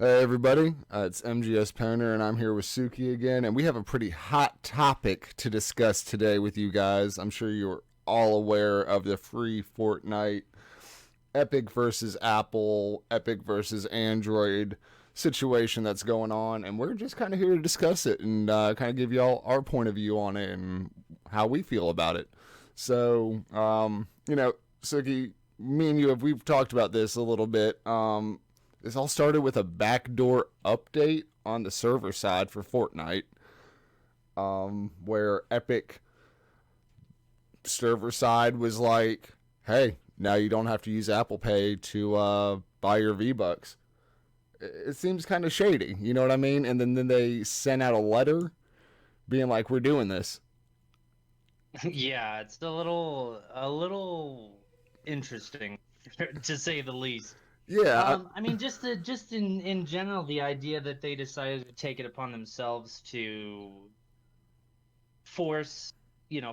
Hey everybody, it's MGS Poner, and I'm here with Suki again, and we have a pretty hot topic to discuss today with you guys. I'm sure you're all aware of the free Fortnite Epic versus Apple, Epic versus Android situation that's going on, and we're just kind of here to discuss it and kind of give y'all our point of view on it and how we feel about it. So, Suki, me and you we've talked about this a little bit. This all started with a backdoor update on the server side for Fortnite, where Epic server side was like, "Hey, now you don't have to use Apple Pay to buy your V Bucks." It seems kind of shady, you know what I mean? And then they sent out a letter being like, "We're doing this." Yeah, it's a little interesting to say the least. Yeah, I mean, just in general, the idea that they decided to take it upon themselves to force,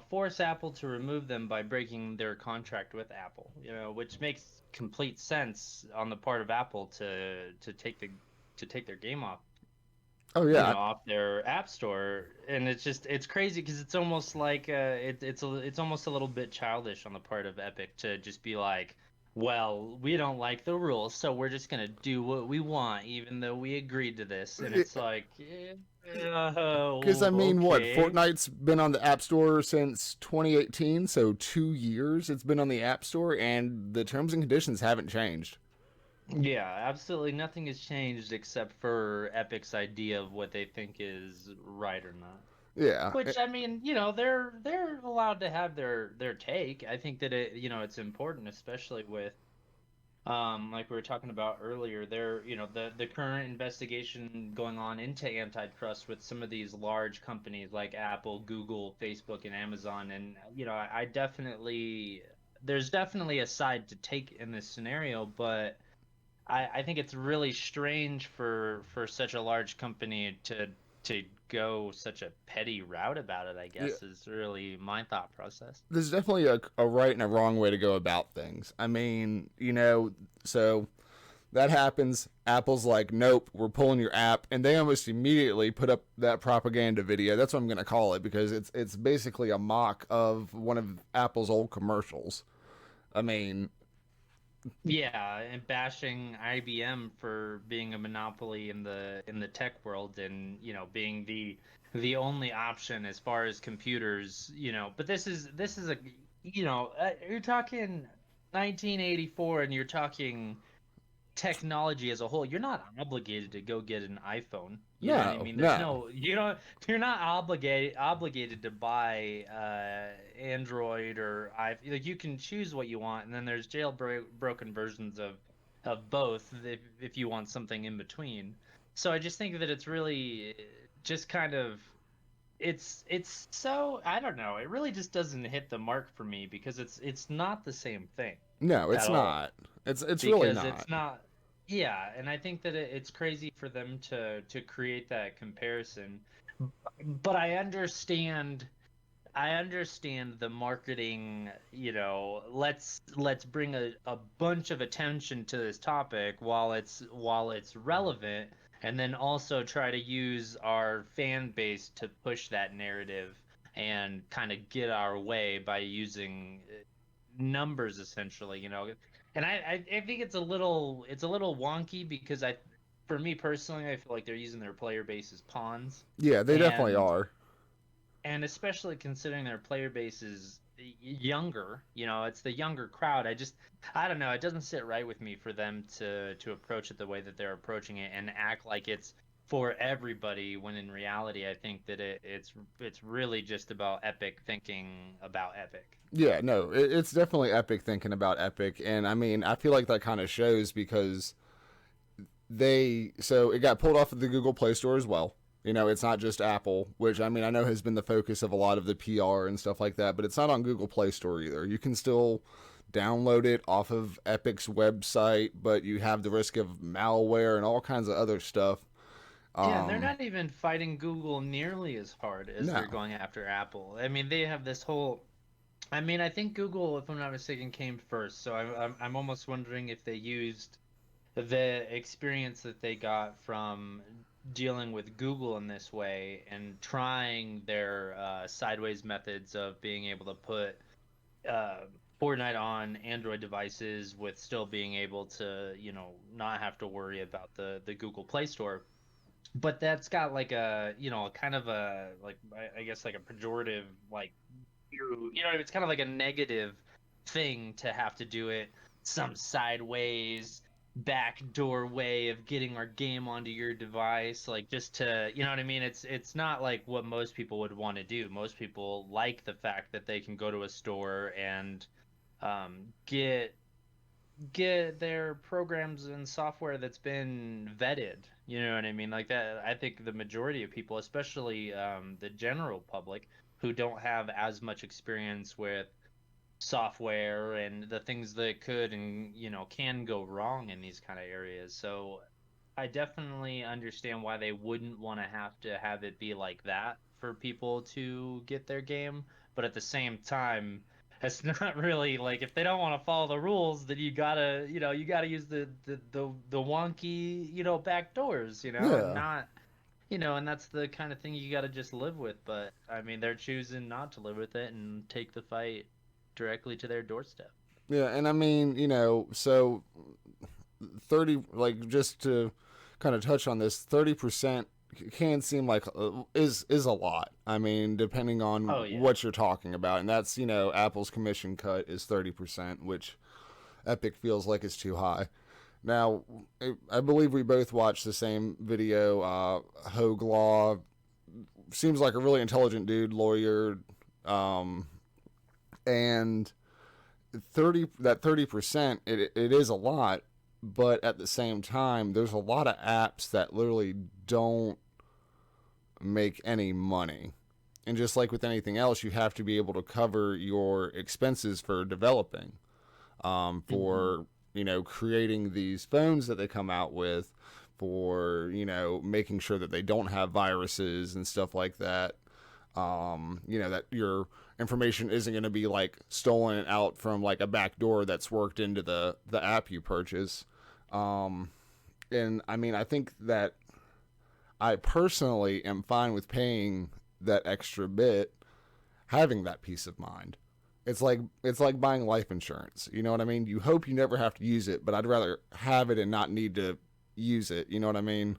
force Apple to remove them by breaking their contract with Apple, which makes complete sense on the part of Apple to take their game off, oh yeah, off their app store. And it's crazy because it's almost like it's almost a little bit childish on the part of Epic to just be like, well, we don't like the rules, so we're just gonna do what we want even though we agreed to this. And it's like, because I mean, what okay. Fortnite's been on the App Store since 2018, so 2 years it's been on the App Store, and the terms and conditions haven't changed. Yeah, absolutely nothing has changed except for Epic's idea of what they think is right or not. Yeah, Which, I mean, they're allowed to have their take. I think that it's important, especially with like we were talking about earlier, the current investigation going on into antitrust with some of these large companies like Apple, Google, Facebook, and Amazon. And I definitely there's definitely a side to take in this scenario, but I think it's really strange for such a large company to go such a petty route about it, I yeah. guess, is really my thought process. There's definitely a right and a wrong way to go about things. I mean, so that happens. Apple's like, nope, we're pulling your app, and they almost immediately put up that propaganda video. That's what I'm gonna call it because it's basically a mock of one of Apple's old commercials. I mean, Yeah, and bashing IBM for being a monopoly in the tech world and, being the only option as far as computers, but this is you're talking 1984 and you're talking technology as a whole. You're not obligated to go get an iPhone. You know what I no, mean? There's no. no, you're not obligated to buy Android or like you can choose what you want, and then there's jailbroken versions of both if you want something in between. So I just think that it's really just kind of it's so I don't know. It really just doesn't hit the mark for me because it's not the same thing No, at it's all not. It's really because not. it's not. Yeah, and I think that it's crazy for them to create that comparison. But I understand the marketing, let's bring a bunch of attention to this topic while it's relevant, and then also try to use our fan base to push that narrative and kind of get our way by using numbers essentially, and I think it's a little wonky because for me personally, I feel like they're using their player base as pawns, Yeah, they definitely and are. and especially considering their player base is younger, it's the younger crowd. I don't know, it doesn't sit right with me for them to approach it the way that they're approaching it and act like it's for everybody when in reality I think that it's really just about Epic thinking about Epic. Yeah, no, it's definitely Epic thinking about Epic, and I mean, I feel like that kind of shows because it got pulled off of the Google Play Store as well. It's not just Apple, which I mean I know has been the focus of a lot of the PR and stuff like that, but it's not on Google Play Store either. You can still download it off of Epic's website, but you have the risk of malware and all kinds of other stuff. Yeah, and they're Um, not even fighting Google nearly as hard as they're no, going after Apple. I mean, they have this whole. I mean, I think Google, if I'm not mistaken, came first. So I'm almost wondering if they used the experience that they got from dealing with Google in this way and trying their sideways methods of being able to put uh, Fortnite on Android devices with still being able to, not have to worry about the Google Play Store. But that's got like a, kind of a like I guess like a pejorative like it's kind of like a negative thing to have to do it some sideways backdoor way of getting our game onto your device, like just to, you know what I mean? It's not like what most people would want to do. Most people like the fact that they can go to a store and get their programs and software that's been vetted. You know what I mean? Like that, I think the majority of people, especially the general public, who don't have as much experience with software and the things that could and can go wrong in these kind of areas. So I definitely understand why they wouldn't want to have it be like that for people to get their game, but at the same time, it's not really like if they don't want to follow the rules, then you gotta use the wonky, back doors, and Yeah. not, and that's the kind of thing you gotta just live with. But I mean, they're choosing not to live with it and take the fight directly to their doorstep. Yeah, and I mean, so 30, like, just to kind of touch on this, 30% can seem like is a lot. I mean, depending on Oh yeah. what you're talking about, and that's, Apple's commission cut is 30%, which Epic feels like is too high. Now, I believe we both watched the same video. Hogue Law seems like a really intelligent dude, lawyer, um, and 30%, it is a lot, but at the same time, there's a lot of apps that literally don't make any money. And just like with anything else, you have to be able to cover your expenses for developing, Hmm. for creating these phones that they come out with, for making sure that they don't have viruses and stuff like that. That your information isn't going to be like stolen out from like a back door that's worked into the app you purchase. Um, and I mean, I think that I personally am fine with paying that extra bit, having that peace of mind. It's like buying life insurance. You know what I mean? You hope you never have to use it, but I'd rather have it and not need to use it. You know what I mean?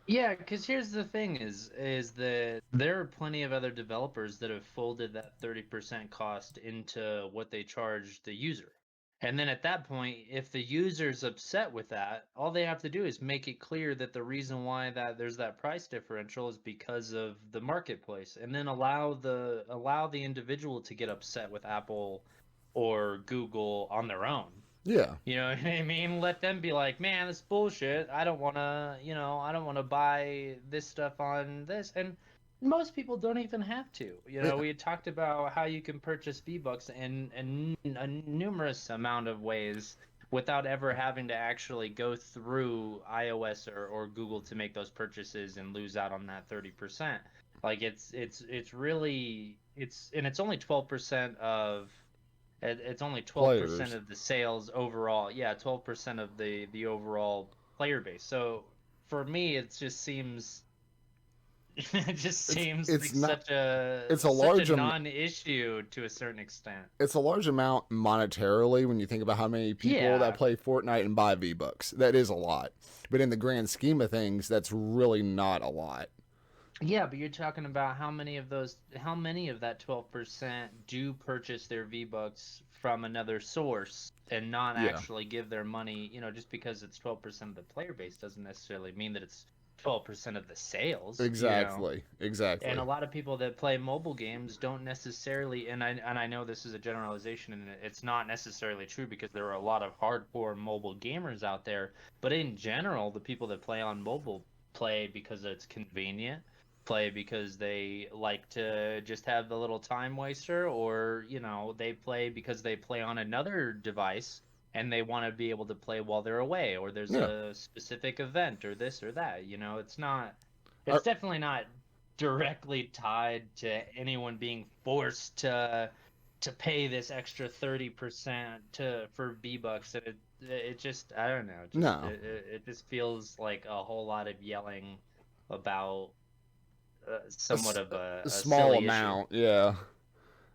Yeah, because here's the thing is that there are plenty of other developers that have folded that 30% cost into what they charge the user. And then at that point, if the user's upset with that, all they have to do is make it clear that the reason why that there's that price differential is because of the marketplace, and then allow the individual to get upset with Apple or Google on their own. Yeah, You know what I mean? Let them be like, man, this bullshit. I don't want to buy this stuff on this. And most people don't even have to. yeah, We had talked about how you can purchase V-Bucks in a numerous amount of ways without ever having to actually go through iOS or Google to make those purchases and lose out on that 30%. Like it's really it's only 12% of it's only 12% players. of the sales overall. Yeah, 12% of the overall player base. So for me, it just seems it just It's seems it's like not. such a It's a such a large non-issue to a certain extent. it's a large amount monetarily when you think about how many people that Yeah. play Fortnite and buy V Bucks. That is a lot, but in the grand scheme of things, that's really not a lot. Yeah, but you're talking about how many of that 12% do purchase their V-Bucks from another source and not Yeah, actually give their money, just because it's 12% of the player base doesn't necessarily mean that it's 12% of the sales. exactly, And a exactly. lot of people that play mobile games don't necessarily, and I know this is a generalization and it's not necessarily true because there are a lot of hardcore mobile gamers out there, but in general, the people that play on mobile play because it's convenient, play because they like to just have the little time waster, or they play because they play on another device and they want to be able to play while they're away, or there's Yeah, a specific event or this or that. I, It's definitely not directly tied to anyone being forced to pay this extra 30% to for V-Bucks. And it just I don't know, just No, it just feels like a whole lot of yelling about a, somewhat of a a small silly issue. amount. Yeah.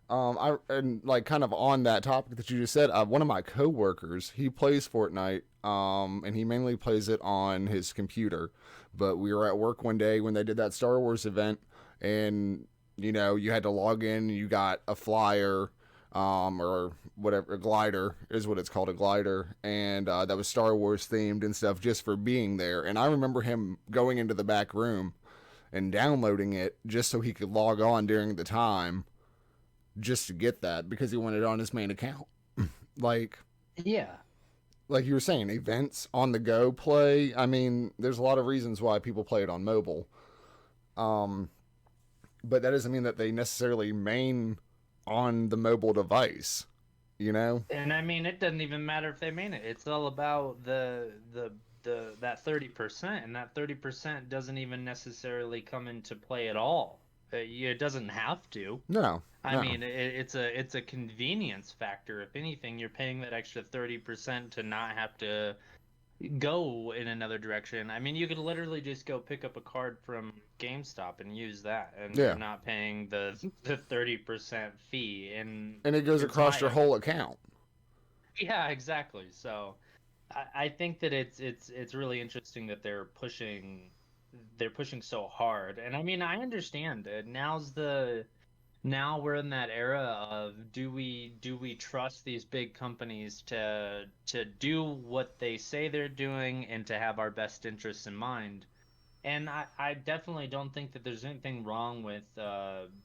I and like kind of on that topic that you just said, one of my coworkers, he plays Fortnite, and he mainly plays it on his computer. But we were at work one day when they did that Star Wars event, and you had to log in. You got a flyer, or whatever, a glider is what it's called, a glider, and that was Star Wars themed and stuff, just for being there. And I remember him going into the back room and downloading it just so he could log on during the time just to get that because he wanted it on his main account. like Yeah. like you were saying, events on the go play. I mean, there's a lot of reasons why people play it on mobile. Um, but that doesn't mean that they necessarily main on the mobile device. You know? And I mean, it doesn't even matter if they mean it. It's all about the that 30%, and that 30% doesn't even necessarily come into play at all. It doesn't have to. No, I no. mean, it's a convenience factor. If anything, you're paying that extra 30% to not have to go in another direction. I mean, you could literally just go pick up a card from GameStop and use that, and you're Yeah, not paying the 30% fee. And and it goes it's across my your whole account. yeah, exactly. So I think that it's really interesting that they're pushing so hard. And I mean, I understand it. Now we're in that era of do we trust these big companies to do what they say they're doing and to have our best interests in mind? And I definitely don't think that there's anything wrong with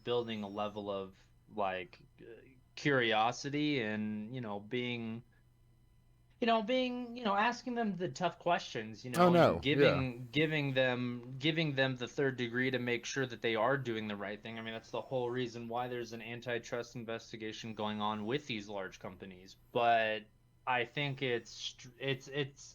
building a level of like curiosity and asking them the tough questions, Oh and no, yeah, giving them the third degree to make sure that they are doing the right thing. I mean, that's the whole reason why there's an antitrust investigation going on with these large companies. But I think it's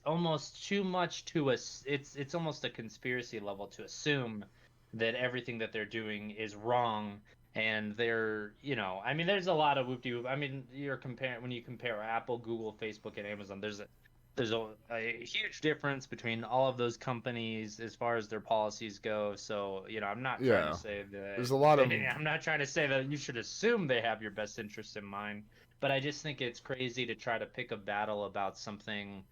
almost too much to us. It's almost a conspiracy level to assume that everything that they're doing is wrong, and I mean, there's a lot of whoop de whoop. I mean, you're comparing when you compare Apple, Google, Facebook, and Amazon. There's a huge difference between all of those companies as far as their policies go. So, I'm not trying to yeah. say that There's a lot of I'm not trying to say that you should assume they have your best interests in mind, but I just think it's crazy to try to pick a battle about something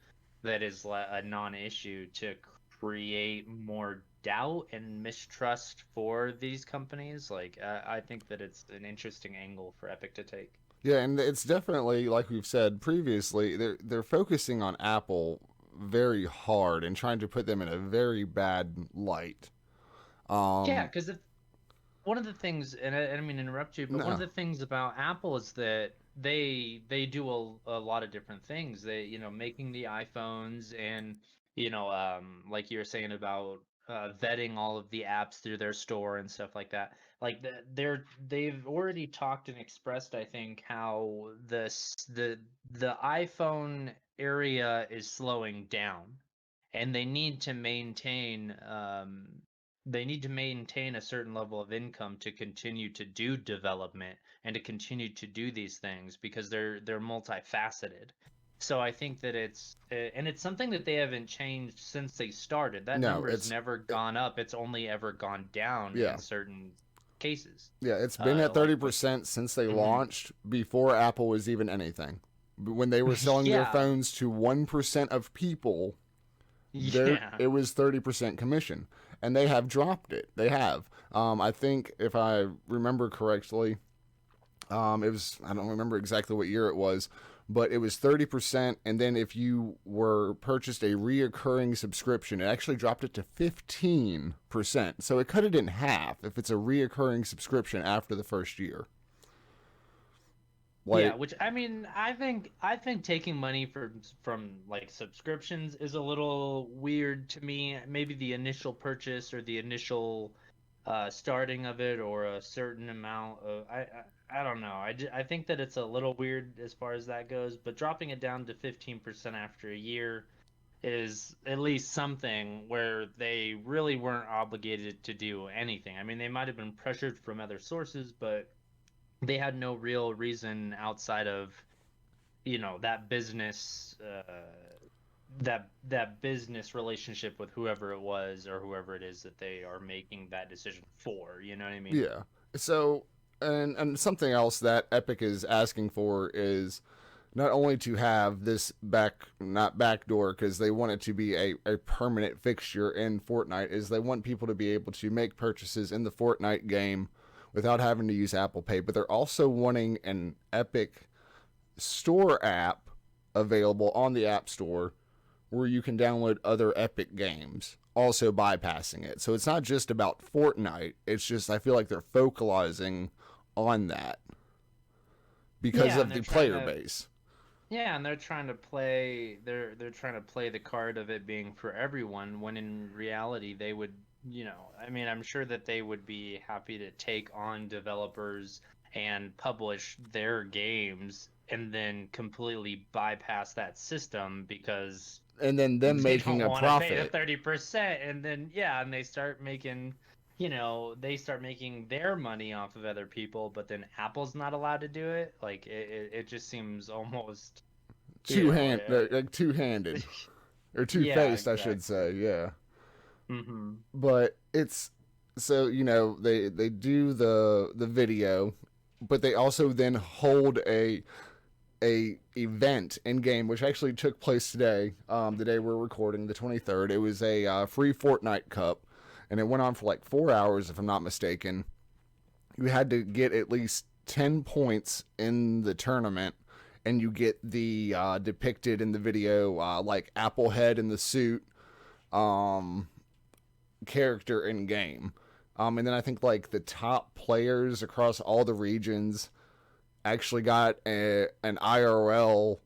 that is a non-issue to create more doubt and mistrust for these companies. Like, I think that it's an interesting angle for Epic to take. Yeah, and it's definitely like we've said previously, they're focusing on Apple very hard and trying to put them in a very bad light. Yeah, Um, because one of the things, and I don't mean to interrupt you, but one of no, the things about Apple is that they do a lot of different things. They, making the iPhones and, like you were saying about vetting all of the apps through their store and stuff like that. Like they've already talked and expressed, I think, how the iPhone area is slowing down, and they need to maintain a certain level of income to continue to do development and to continue to do these things because they're multifaceted. So I think that it's something that they haven't changed since they started. That no, number has never gone up. It's only ever gone down yeah, in certain cases. yeah. It's been at Like thirty with percent since they mhm. launched before Apple was even anything. When they were selling their Yeah. phones to 1% of people, there Yeah. it was 30% commission, and they have dropped it. They have. I think if I remember correctly, it was, I don't remember exactly what year it was, but it was 30%. And then if you were purchased a reoccurring subscription, it actually dropped it to 15%. So it cut it in half if it's a reoccurring subscription after the first year. Yeah, Like, which I mean, I think taking money from like subscriptions is a little weird to me. Maybe the initial purchase or the initial starting of it or a certain amount of I don't know. I think that it's a little weird as far as that goes, but dropping it down to 15% after a year is at least something where they really weren't obligated to do anything. I mean, they might have been pressured from other sources, but they had no real reason outside of that business that business relationship with whoever it was or whoever it is that they are making that decision for. You know what I mean? Yeah. So, and something else that Epic is asking for is not only to have this not backdoor, because they want it to be a permanent fixture in Fortnite, is they want people to be able to make purchases in the Fortnite game without having to use Apple Pay, but they're also wanting an Epic Store app available on the App Store where you can download other Epic games, also bypassing it. So it's not just about Fortnite. It's just I feel like they're focalizing on that because Yeah, and of they're the trying player to base. yeah, and they're trying to play the card of it being for everyone when in reality they would, I mean, I'm sure that they would be happy to take on developers and publish their games and then completely bypass that system because And then them they making don't a want to pay the profit. 30%, and then yeah, and they start making their money off of other people, but then Apple's not allowed to do it. Like it just seems almost, you know, Like two-handed or yeah, two-faced, I should say. exactly. Yeah. Mm-hmm. But it's so they do the video, but they also then hold a event in game, which actually took place today, the day we're recording, the 23rd. It was a free Fortnite Cup, and it went on for like 4 hours, if I'm not mistaken. You had to get at least 10 points in the tournament, and you get the depicted in the video like Applehead in the suit um, character in game. And then I think like the top players across all the regions actually got an IRL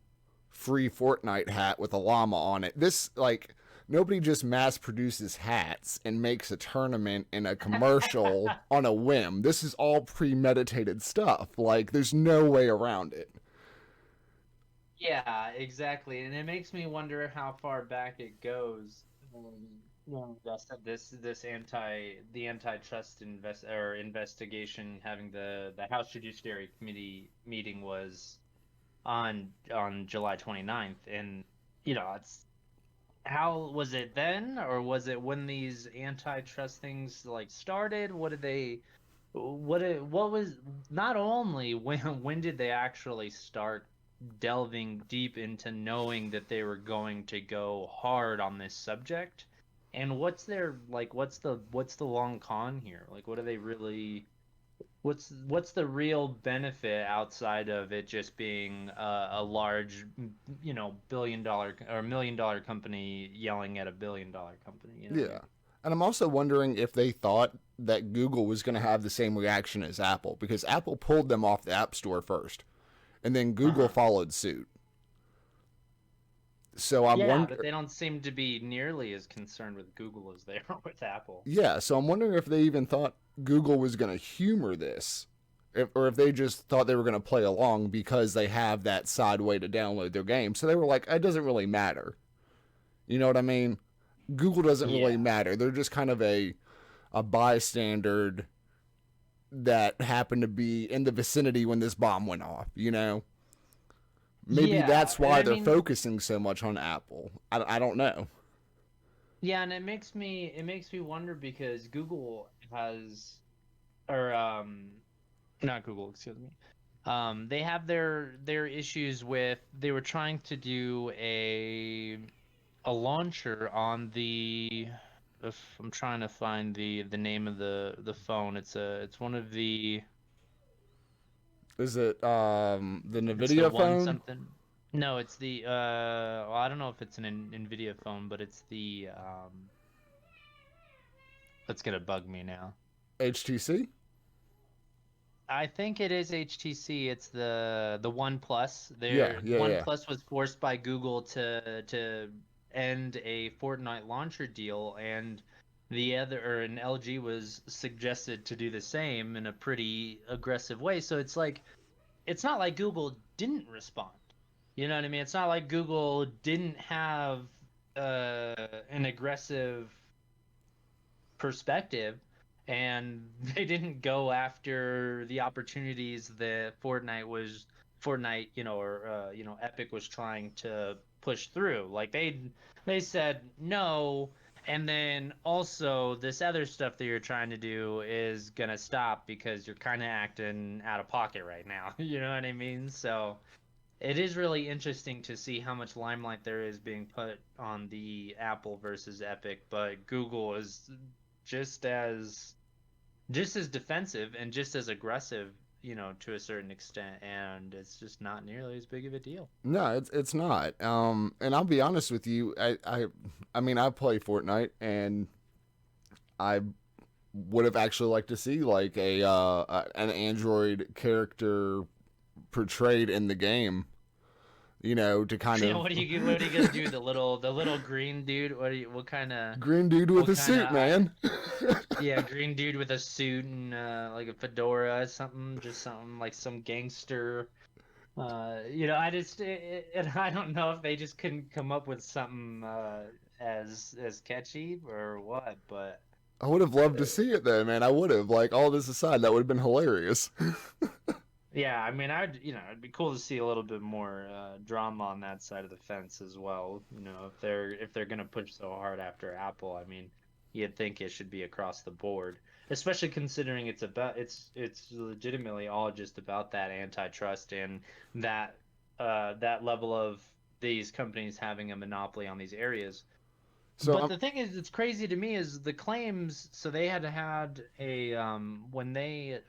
free Fortnite hat with a llama on it. This, like, nobody just mass produces hats and makes a tournament in a commercial on a whim. This is all premeditated stuff. Like, there's no way around it. Yeah, exactly. And it makes me wonder how far back it goes. Like I said, the antitrust investigation having the House Judiciary Committee meeting was on July 29th, and it's how was it then, or was it when these antitrust things like started? What was not only when did they actually start delving deep into knowing that they were going to go hard on this subject? And what's the long con here? Like what are they really what's the real benefit outside of it just being a large, billion-dollar or million-dollar company yelling at a billion-dollar company, you know what I Yeah. mean? And I'm also wondering if they thought that Google was going to have the same reaction as Apple, because Apple pulled them off the App Store first, and then Google Uh-huh. followed suit. So I'm Yeah, but wondering, they don't seem to be nearly as concerned with Google as they are with Apple. yeah, so I'm wondering if they even thought Google was going to humor this, or if they just thought they were going to play along because they have that side way to download their game. So they were like, it doesn't really matter. You know what I mean? Google doesn't really Yeah. matter. They're just kind of a bystander that happened to be in the vicinity when this bomb went off. Maybe Yeah, that's and why I they're mean, focusing so much on Apple. I don't know. yeah, and it makes me wonder because Google has or not Google, excuse me. They have their issues with they were trying to do a launcher on the if I'm trying to find the name of the phone. It's one of the Is it the it's the Nvidia one phone? something. No, it's the well, I don't know if it's an Nvidia phone, but it's the that's gonna bug me now. HTC? I think it is HTC. It's the One Plus. Yeah, Their yeah, One yeah. Plus was forced by Google to end a Fortnite launcher deal, and and LG was suggested to do the same in a pretty aggressive way. So it's not like Google didn't respond. You know what I mean? It's not like Google didn't have an aggressive perspective, and they didn't go after the opportunities that Fortnite was Fortnite, or Epic was trying to push through. Like they said no, and then also this other stuff that you're trying to do is gonna stop because you're kind of acting out of pocket right now. You know what I mean? So it is really interesting to see how much limelight there is being put on the Apple versus Epic, but Google is just as just as defensive and just as aggressive, to a certain extent, and it's just not nearly as big of a deal. No, it's not. And I'll be honest with you. I mean, I play Fortnite, and I would have actually liked to see like an Android character portrayed in the game. To kind Yeah, of what are you gonna do? The little green dude. green dude with What a kind suit, of I man. yeah, green dude with a suit and like a fedora, something, just something like some gangster. And I don't know if they just couldn't come up with something as catchy or what, but I would have loved uh, to see it though, man. I would have. Like all this aside, that would have been hilarious. yeah, I mean, it'd be cool to see a little bit more drama on that side of the fence as well. If they're gonna push so hard after Apple, I mean, you'd think it should be across the board, especially considering it's legitimately all just about that antitrust and that level of these companies having a monopoly on these areas. So But the thing is, it's crazy to me is the claims. So they had a when they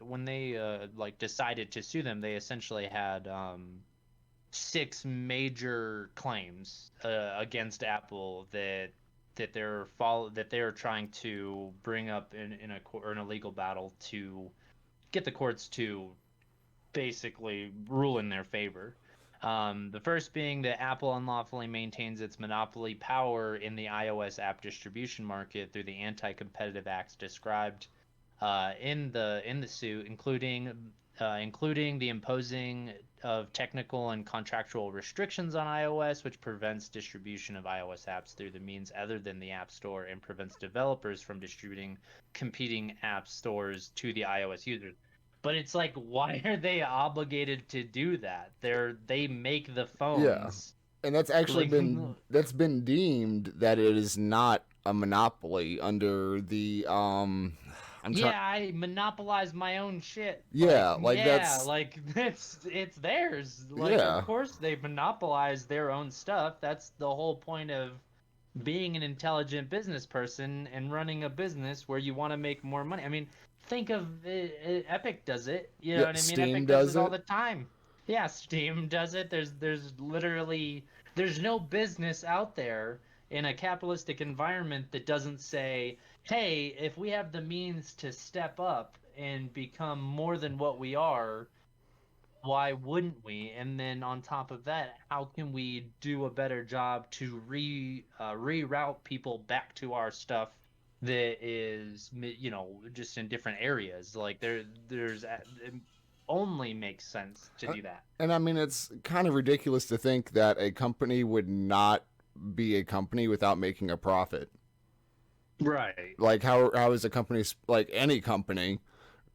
like decided to sue them, they essentially had six major claims against Apple that they're trying to bring up in a legal battle to get the courts to basically rule in their favor. The first being that Apple unlawfully maintains its monopoly power in the iOS app distribution market through the anti-competitive acts described in the suit, including the imposing of technical and contractual restrictions on iOS, which prevents distribution of iOS apps through the means other than the App Store and prevents developers from distributing competing app stores to the iOS users. But it's like, why are they obligated to do that? They make the yeah, phones. and that's actually Like, been deemed that it is not a monopoly under the I'm trying. yeah, I monopolize my own shit. Like, Yeah, like yeah, that's like it's theirs. Like, of yeah, course they monopolize their own stuff. That's the whole point of being an intelligent business person and running a business where you want to make more money. I mean, think of Epic does it. You know yeah. what I mean? Steam Epic does does it all it. the time. Yeah, Steam does it. There's literally there's no business out there in a capitalistic environment that doesn't say, "Hey, if we have the means to step up and become more than what we are, why wouldn't we?" And then on top of that, how can we do a better job to reroute people back to our stuff that is, just in different areas? Like it only makes sense to Uh, do that. And I mean, it's kind of ridiculous to think that a company would not be a company without making a profit. Right. Like how is a company, like any company,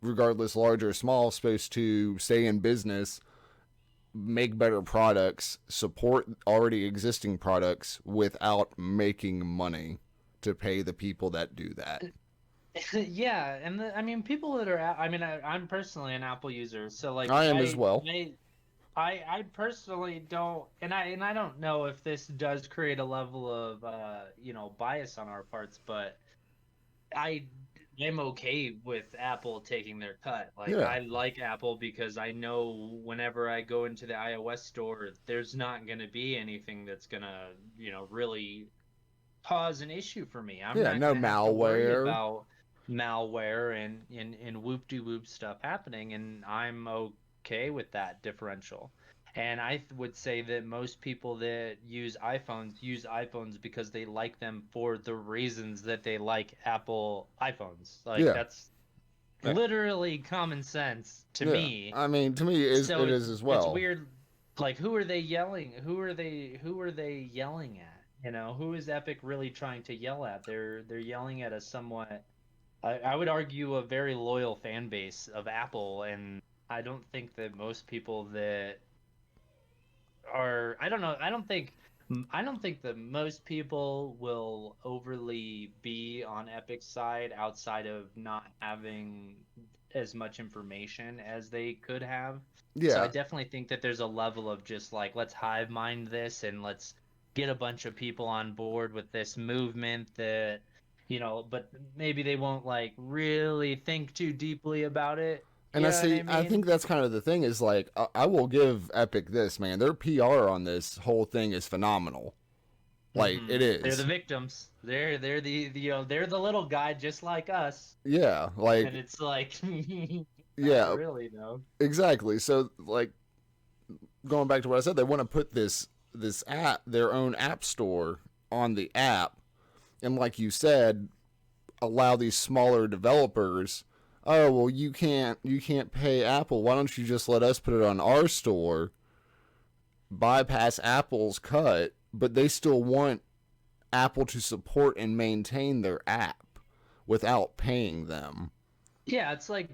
regardless large or small, supposed to stay in business, make better products, support already existing products without making money to pay the people that do that? Yeah, and I mean, people that are, I mean, I'm personally an Apple user, so like I am as well. I personally don't, and I don't know if this does create a level of bias on our parts, but I am okay with Apple taking their cut. Like, Yeah, I like Apple because I know whenever I go into the iOS store, there's not going to be anything that's going to, really cause an issue for me. I'm yeah, not no going to have to worry malware. about malware and whoop-de-whoop stuff happening, and I'm okay with that differential. And would say that most people that use iPhones because they like them for the reasons that they like Apple iPhones. Like, Yeah, that's literally common sense to yeah. me. I mean, to me, So it it's is as it's well. weird. Like, who are they yelling? Who are they yelling at? Who is Epic really trying to yell at? They're yelling at a somewhat, I would argue, a very loyal fan base of Apple, and I don't think that most people that are I don't know. I don't think that most people will overly be on Epic's side outside of not having as much information as they could have. So I Yeah, definitely think that there's a level of just like let's hive mind this and let's get a bunch of people on board with this movement that but maybe they won't like really think too deeply about it. and You I know what see. I I mean? think that's kind of the thing. Is like I will give Epic this, man. Their PR on this whole thing is phenomenal. Like it They're the is. victims. They're the they're the little guy just like us. Yeah, And like it's like not yeah, really though. exactly. So like going back to what I said, they want to put this app, their own app store, on the app, and like you said, allow these smaller developers. Oh well, you can't pay Apple. Why don't you just let us put it on our store? Bypass Apple's cut, but they still want Apple to support and maintain their app without paying them. Yeah, it's like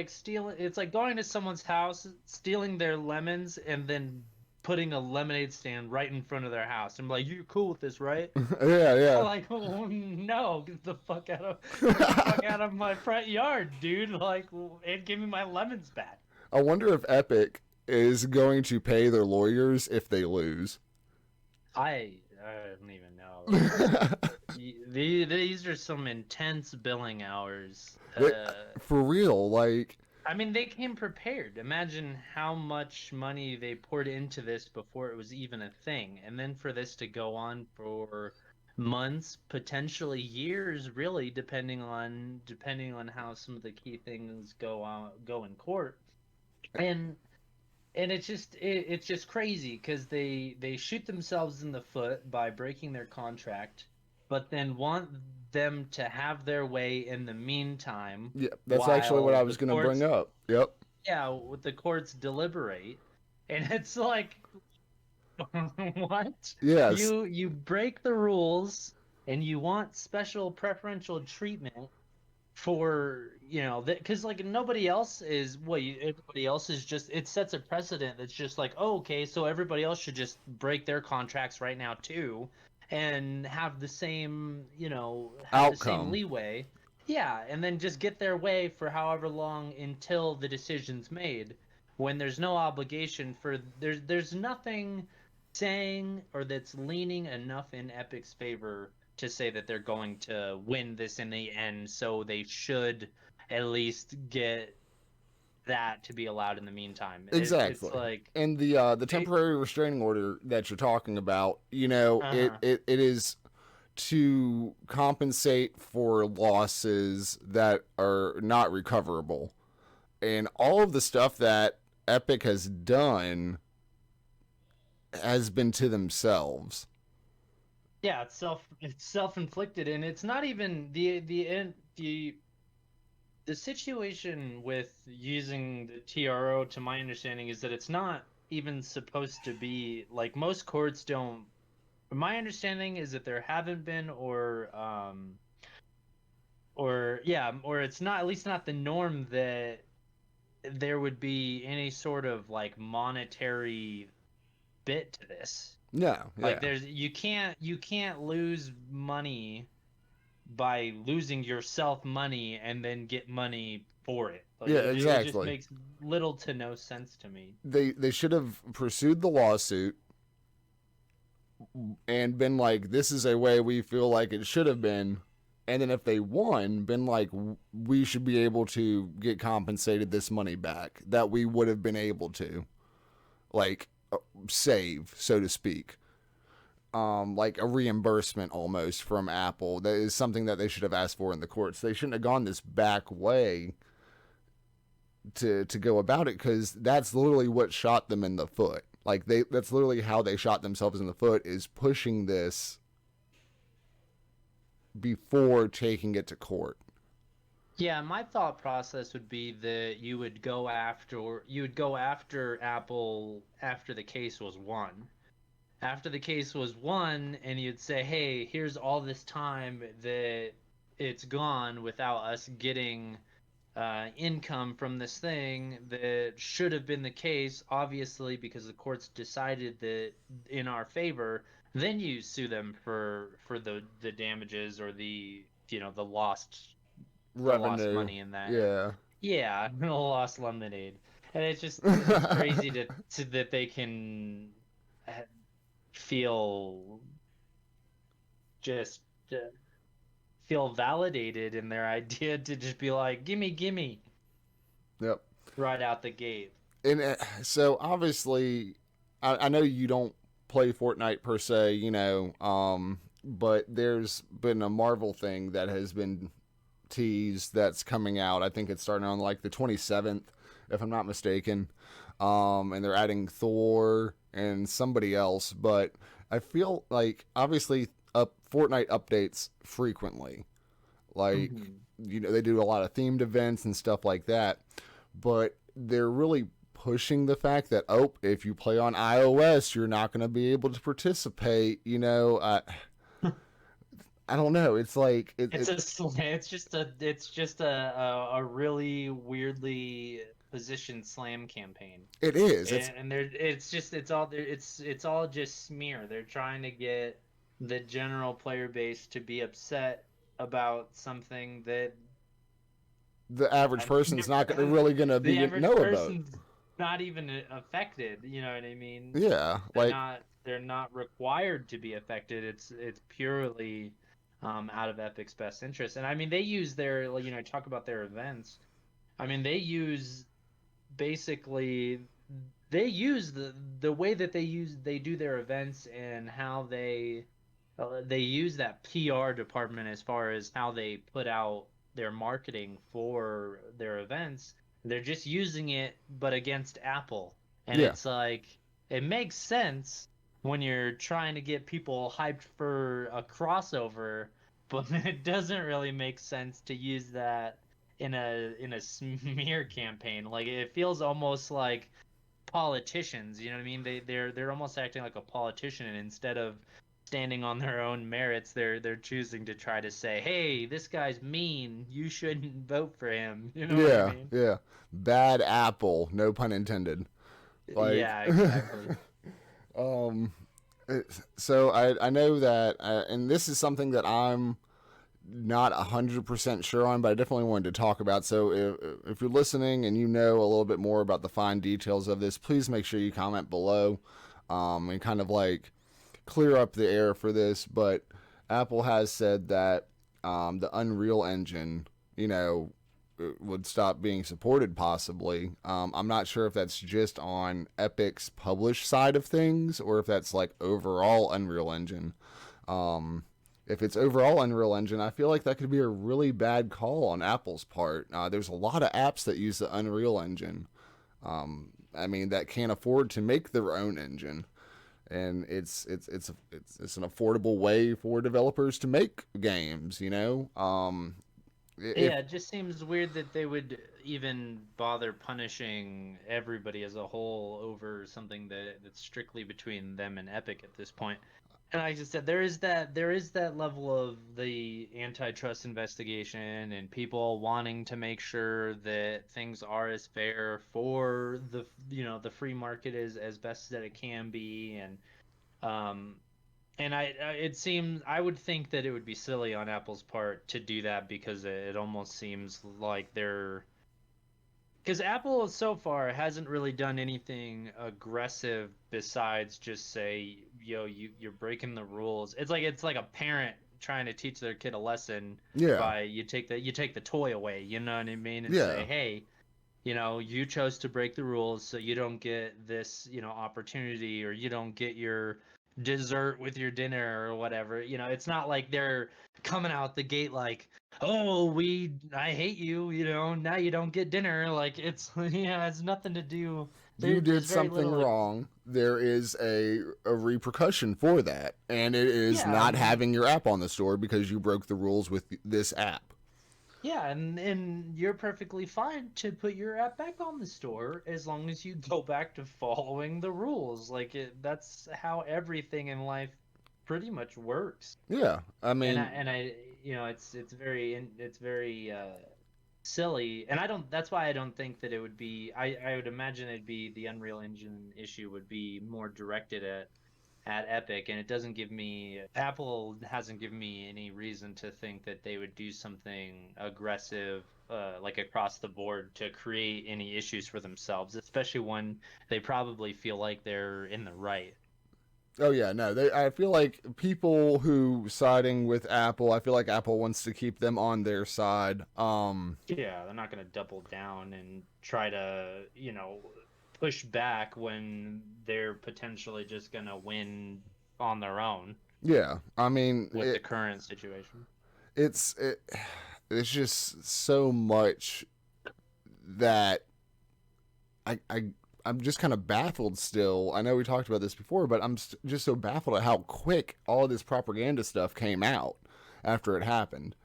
stealing it's like going to someone's house, stealing their lemons and then putting a lemonade stand right in front of their house. I'm like, "You cool with this, right?" Yeah, Like, oh, no, get the fuck out of my front yard, dude. Like, and give me my lemons back. I wonder if Epic is going to pay their lawyers if they lose. I don't even know. These are some intense billing hours. They, for real, like I mean, they came prepared. Imagine how much money they poured into this before it was even a thing, and then for this to go on for months, potentially years, really, depending on how some of the key things go in court. And it's just crazy because they shoot themselves in the foot by breaking their contract, but then want them to have their way in the meantime yeah, that's actually what while I the was going to bring courts, up. Yep. yeah, with the courts deliberate. And it's like, what? Yes. You break the rules and you want special preferential treatment for that because like nobody else is everybody else is just it sets a precedent that's just like, oh, okay, so everybody else should just break their contracts right now too and have the same Outcome. leeway, yeah, and then just get their way for however long until the decision's made, when there's no obligation for there's nothing saying or that's leaning enough in Epic's favor to say that they're going to win this in the end, so they should at least get that to be allowed in the meantime. It's Exactly. like And the it, temporary restraining order that you're talking about, you know, it, uh-huh. it, it is to compensate for losses that are not recoverable. And all of the stuff that Epic has done has been to themselves. Yeah, it's self-inflicted, and it's not even the situation with using the TRO, to my understanding, is that it's not even supposed to be like most courts don't. My understanding is that there haven't been or yeah, or it's not, at least not the norm, that there would be any sort of like monetary bit to this. Yeah, Like yeah. you can't lose money by losing yourself money and then get money for it. Like Yeah, it just exactly. makes little to no sense to me. They should have pursued the lawsuit and been like, this is a way we feel like it should have been. And then if they won, been like, we should be able to get compensated this money back that we would have been able to, like, save, so to speak. Like a reimbursement almost from Apple. That is something that they should have asked for in the courts. They shouldn't have gone this back way to go about it, because that's literally what shot them in the foot. Like that's literally how they shot themselves in the foot, is pushing this before taking it to court. Yeah, my thought process would be that you would go after Apple after the case was won. After the case was won, and you'd say, "Hey, here's all this time that it's gone without us getting income from this thing that should have been the case, obviously, because the courts decided that in our favor. Then you sue them for the damages or the lost Revenue. money in that. Yeah. Yeah, the lost lemonade, and it's just crazy to that they can uh, feel just uh, feel validated in their idea to just be like, gimme, gimme, Yep. right out the gate. And so obviously, I know you don't play Fortnite per se, but there's been a Marvel thing that has been teased that's coming out. I think it's starting on like the 27th, if I'm not mistaken. And they're adding Thor and somebody else, but I feel like obviously Fortnite updates frequently. Like, Hmm. they do a lot of themed events and stuff like that, but they're really pushing the fact that, oh, if you play on iOS, you're not going to be able to participate. I don't know. It's like It's just a really weirdly positioned slam campaign. it is. And they're it's all just smear. They're trying to get the general player base to be upset about something that The average I person's not gonna, really going to the be average know about. person's not even affected, you know what I mean? Yeah, They're like not they're not required to be affected. It's purely out of Epic's best interest. And I mean they use their talk about their events. I mean basically they use the way that they do their events and how they use that PR department as far as how they put out their marketing for their events. They're just using it, but against Apple. And yeah, it's like, it makes sense when you're trying to get people hyped for a crossover, but it doesn't really make sense to use that in a smear campaign. Like it feels almost like politicians, you know what I mean? They're almost acting like a politician, and instead of standing on their own merits, they're choosing to try to say, "Hey, this guy's mean. You shouldn't vote for him." You know what I yeah, mean? yeah. Bad apple, no pun intended. Like, Yeah, exactly. um, so I know that, and this is something that I'm not 100% sure on, but I definitely wanted to talk about. So if you're listening and you know a little bit more about the fine details of this, please make sure you comment below, and kind of like clear up the air for this. But Apple has said that, the Unreal Engine, would stop being supported possibly. I'm not sure if that's just on Epic's published side of things or if that's like overall Unreal Engine. If it's overall Unreal Engine, I feel like that could be a really bad call on Apple's part. There's a lot of apps that use the Unreal Engine. I mean, that can't afford to make their own engine, and it's an affordable way for developers to make games. If Yeah, it just seems weird that they would even bother punishing everybody as a whole over something that's strictly between them and Epic at this point. And like I just said, there is that level of the antitrust investigation and people wanting to make sure that things are as fair for the free market as best that it can be. Um and it seems I would think that it would be silly on Apple's part to do that because it almost seems like they're because Apple so far hasn't really done anything aggressive besides just say, "Yo, you're breaking the rules." It's like a parent trying to teach their kid a lesson yeah, by you take the toy away, you know what I mean, and say, yeah, "Hey, you chose to break the rules, so you don't get this, opportunity, or you don't get your dessert with your dinner or whatever." It's not like they're coming out the gate like, "Oh, I hate you, now you don't get dinner." Like it's yeah, it's nothing to do. you There's did very something little like wrong. There is a repercussion for that, and it is yeah, not having your app on the store because you broke the rules with this app. yeah, and you're perfectly fine to put your app back on the store as long as you go back to following the rules. That's how everything in life pretty much works. Yeah, I And I mean, and I it's very silly, and I don't. That's why I don't think that it would be. I would imagine it'd be the Unreal Engine issue would be more directed at Epic, and it doesn't give me Apple hasn't given me any reason to think that they would do something aggressive, like across the board to create any issues for themselves, especially when they probably feel like they're in the right. Oh yeah, no. I feel like people who siding with Apple, I feel like Apple wants to keep them on their side. Yeah, they're not going to double down and try to, push back when they're potentially just going to win on their own Yeah, I mean with the current situation. it's it, it's just so much that I I'm just kind of baffled still. I know we talked about this before, but just so baffled at how quick all of this propaganda stuff came out after it happened.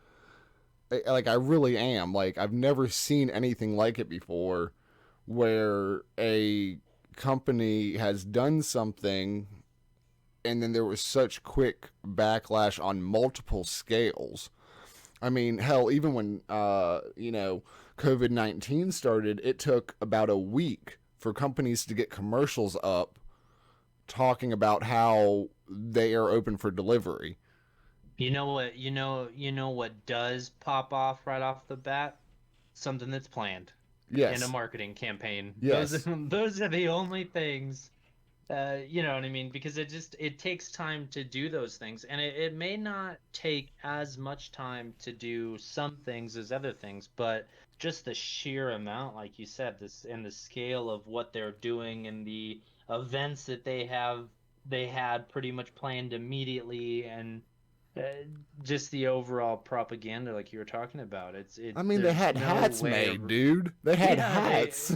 Like I really am. Like I've never seen anything like it before, where a company has done something and then there was such quick backlash on multiple scales. I mean, hell, even when COVID-19 started, it took about a week for companies to get commercials up talking about how they are open for delivery. You know what does pop off right off the bat? Something that's planned in a Yes, marketing campaign. Those yes. those are the only things. You know what I mean? Because it takes time to do those things, and it may not take as much time to do some things as other things, but just the sheer amount, like you said, this and the scale of what they're doing and the events that they had pretty much planned immediately, and uh, just the overall propaganda, like you were talking about. I mean, they There's had no hats way made, of dude. They had yeah, hats.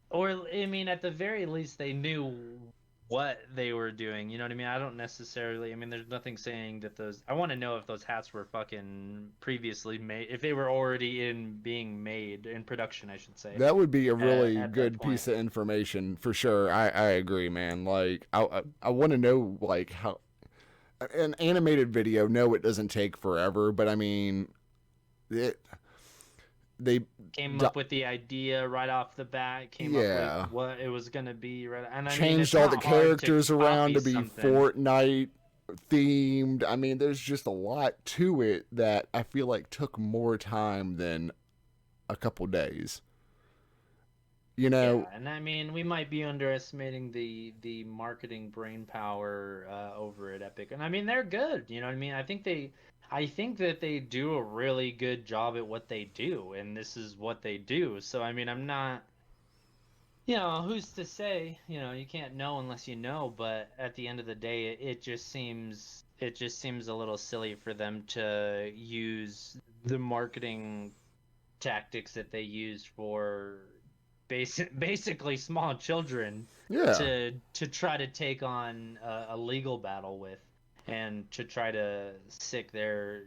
or I mean, at the very least, they knew what they were doing. You know what I mean? I don't necessarily. I mean, there's nothing saying that those. I want to know if those hats were fucking previously made, if they were already in being made in production, I should say, That would be a really at that good point. piece of information for sure. I agree, man. Like I want to know like how an animated video. No, it doesn't take forever, but I mean, it they Came up with the idea right off the bat. Came up with yeah, what it was gonna be, right? And I mean, changed it's all the not hard to characters around copy to be something. Fortnite themed. I mean, there's just a lot to it that I feel like took more time than a couple days. You Yeah, know, and I mean, we might be underestimating the marketing brain power over at Epic. And I mean, they're good, you know what I mean? I think that they do a really good job at what they do, and this is what they do. So I mean, I'm not, who's to say? You can't know unless you know, but at the end of the day, it just seems a little silly for them to use the marketing tactics that they use for basically small children yeah, to try to take on a legal battle with, and to try to sick their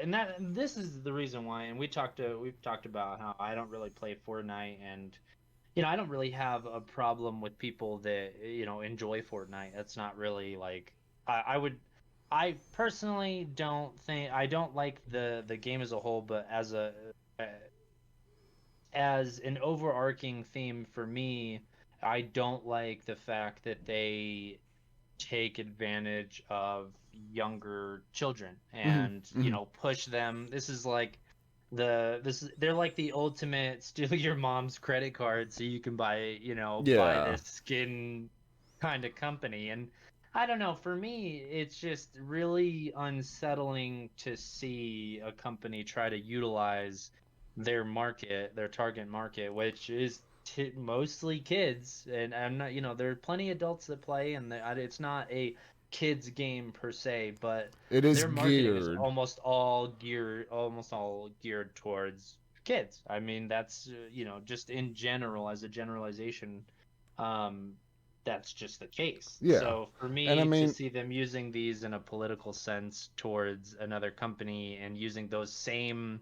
and this is the reason why. And we've talked about how I don't really play Fortnite, and I don't really have a problem with people that enjoy Fortnite. That's not really like I would. I personally don't think I don't like the game as a whole, but as an overarching theme for me, I don't like the fact that they take advantage of younger children hmm and, hmm push them. They're like the ultimate steal your mom's credit card so you can buy yeah. this skin kind of company. And I don't know, for me, it's just really unsettling to see a company try to utilize their target market, which is mostly kids. And I'm not, there are plenty of adults that play, and it's not a kids game per se, but It is their marketing is geared. almost all geared towards kids. I mean, that's just in general, as a generalization, um, that's just the case. Yeah. So for And I me to mean, see them using these in a political sense towards another company, and using those same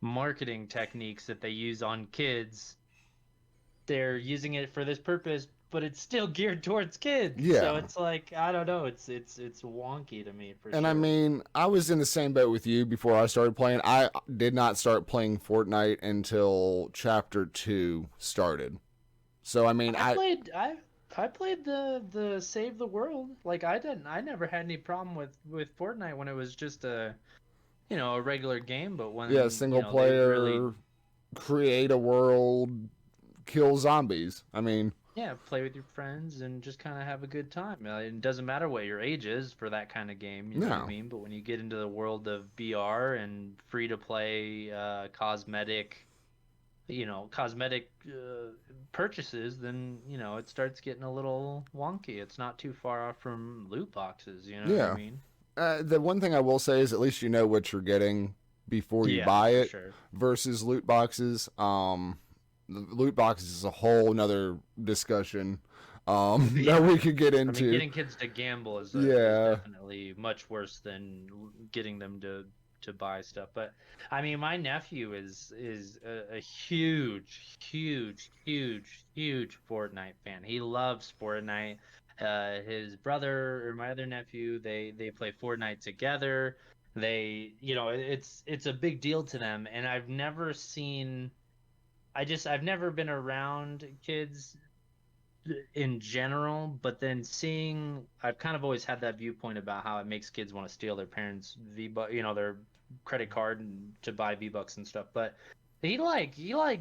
marketing techniques that they use on kids, they're using it for this purpose, but it's still geared towards kids. So Yeah. it's like I don't know. It's wonky to me for And I sure. mean, I was in the same boat with you before I started playing. I did not start playing Fortnite until chapter 2 started. So I mean, I played I I played the Save the World. Like I never had any problem with Fortnite when it was just a a regular game, but yeah, when single they really player, create a world, kill zombies. I mean, play with your friends and just kind of have a good time. It doesn't matter what your age is for that kind of game, you know what I no. mean? But when you get into the world of VR and free to play cosmetic purchases, then it starts getting a little wonky. It's not too far off from loot boxes, you know what I Yeah. mean? The one thing I will say is at least you know what you're getting before you Yeah, buy for it sure. versus loot boxes. The loot boxes is a whole nother discussion that Yeah. we could get I mean, into. getting kids to gamble is Yeah. definitely much worse than getting them to buy stuff. But I mean, my nephew is a huge, huge, huge, huge Fortnite fan. He loves Fortnite. His brother or my other nephew, they play Fortnite together. It's a big deal to them, and I've never been around kids in general, but then I've kind of always had that viewpoint about how it makes kids want to steal their parents' V-Buck, their credit card and to buy V-Bucks and stuff. But he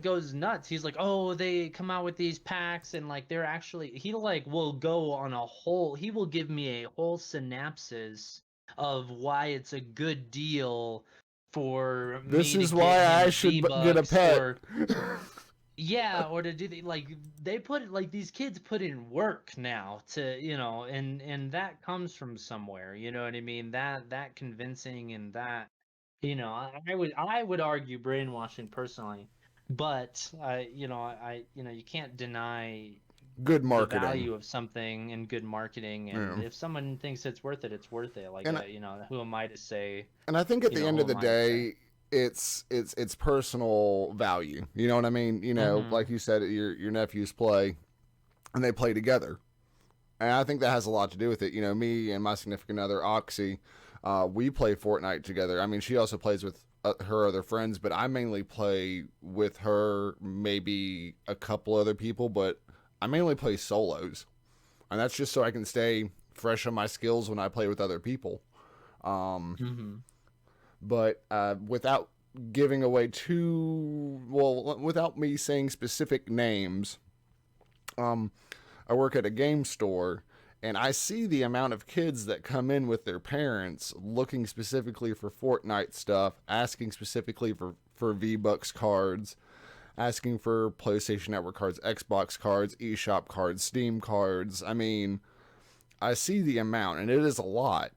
goes nuts. He's like, "Oh, they come out with these packs and like they're actually." He like will go on a whole. He will give me a whole synopsis of why it's a good deal for This me to is get why I him should get a V-Bucks pet. or yeah, or to do they put like these kids put in work now to and that comes from somewhere, you know what I mean? That convincing and that I would argue brainwashing personally, but you can't deny Good the marketing. value of something and good marketing, and Yeah. if someone thinks it's worth it, it's worth it. Like And who am I to say? and I think at the end Who of the am I to say? day, it's personal value. You know what I mean? Mm-hmm. Like you said, your nephews play and they play together, and I think that has a lot to do with it. Me and my significant other Oxy, we play Fortnite together. I mean, she also plays with her other friends, but I mainly play with her, maybe a couple other people, but I mainly play solos, and that's just so I can stay fresh on my skills when I play with other people. Um, Mm-hmm. but without giving away without me saying specific names, um, I work at a game store, and I see the amount of kids that come in with their parents looking specifically for Fortnite stuff, asking specifically for V-Bucks cards, asking for PlayStation Network cards, Xbox cards, eShop cards, Steam cards. I mean, I see the amount, and it is a lot.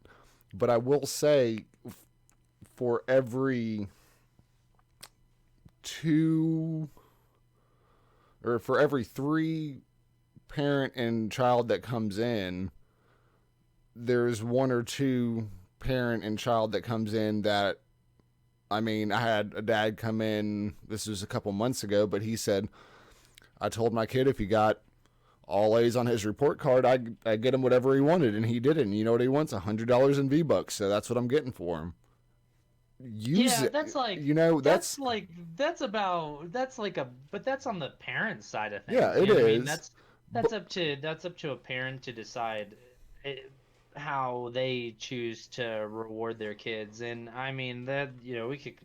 But I will say, for every two or for every three parent and child that comes in, there's one or two parent and child that comes in that, I mean, I had a dad come in, this was a couple months ago, but he said, I told my kid if he got all A's on his report card, I'd get him whatever he wanted, and he did it. And you know what he wants? $100 in V-Bucks, so that's what I'm getting for him. Use Yeah, it. that's like That's, that's like a but that's on the parent side of yeah, things. You it know what I mean? is. That's But that's up to a parent to decide eh, how they choose to reward their kids. And I mean that we could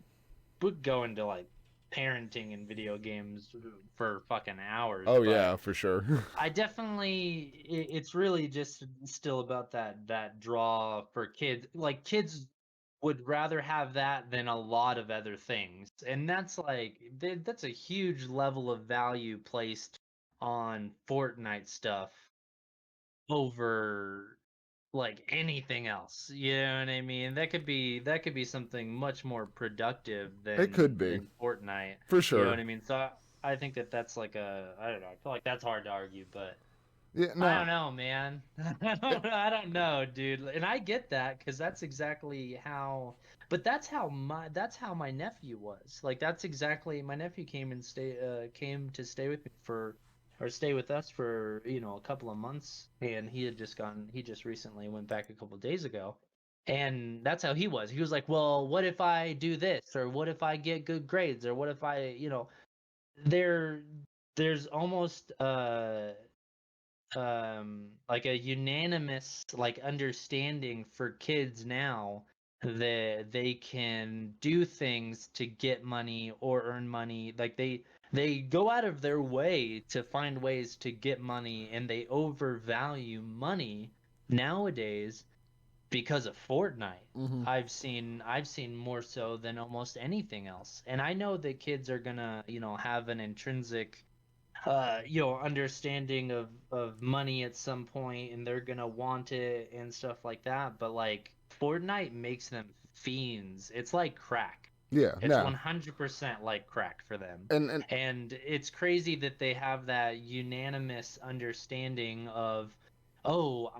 go into like parenting in video games for fucking hours, oh, but yeah, for sure. I definitely it's really just still about that draw for kids. Like kids would rather have that than a lot of other things. And that's that's a huge level of value placed on Fortnite stuff over like anything else. You know what I mean? That could be something much more productive It than could be, Fortnite. for You know what sure. I mean? So I think that's like I don't know. I feel like that's hard to argue, but Yeah, I no. don't know, man. I don't know, dude. And I get that because that's exactly how. But that's how my nephew was. Like that's exactly my nephew came to stay with me for or stay with us for, a couple of months, and he just recently went back a couple of days ago. And that's how he was. He was like, "Well, what if I do this, or what if I get good grades, or what if I, there there's almost like a unanimous like understanding for kids now that they can do things to get money or earn money. Like they go out of their way to find ways to get money, and they overvalue money nowadays because of Fortnite. Hmm. I've seen more so than almost anything else. And I know that kids are gonna, have an intrinsic understanding of money at some point, and they're gonna want it and stuff like that. But like Fortnite makes them fiends. It's like crack. Yeah, It's no, 100% like crack for them. and And it's crazy that they have that unanimous understanding of, oh,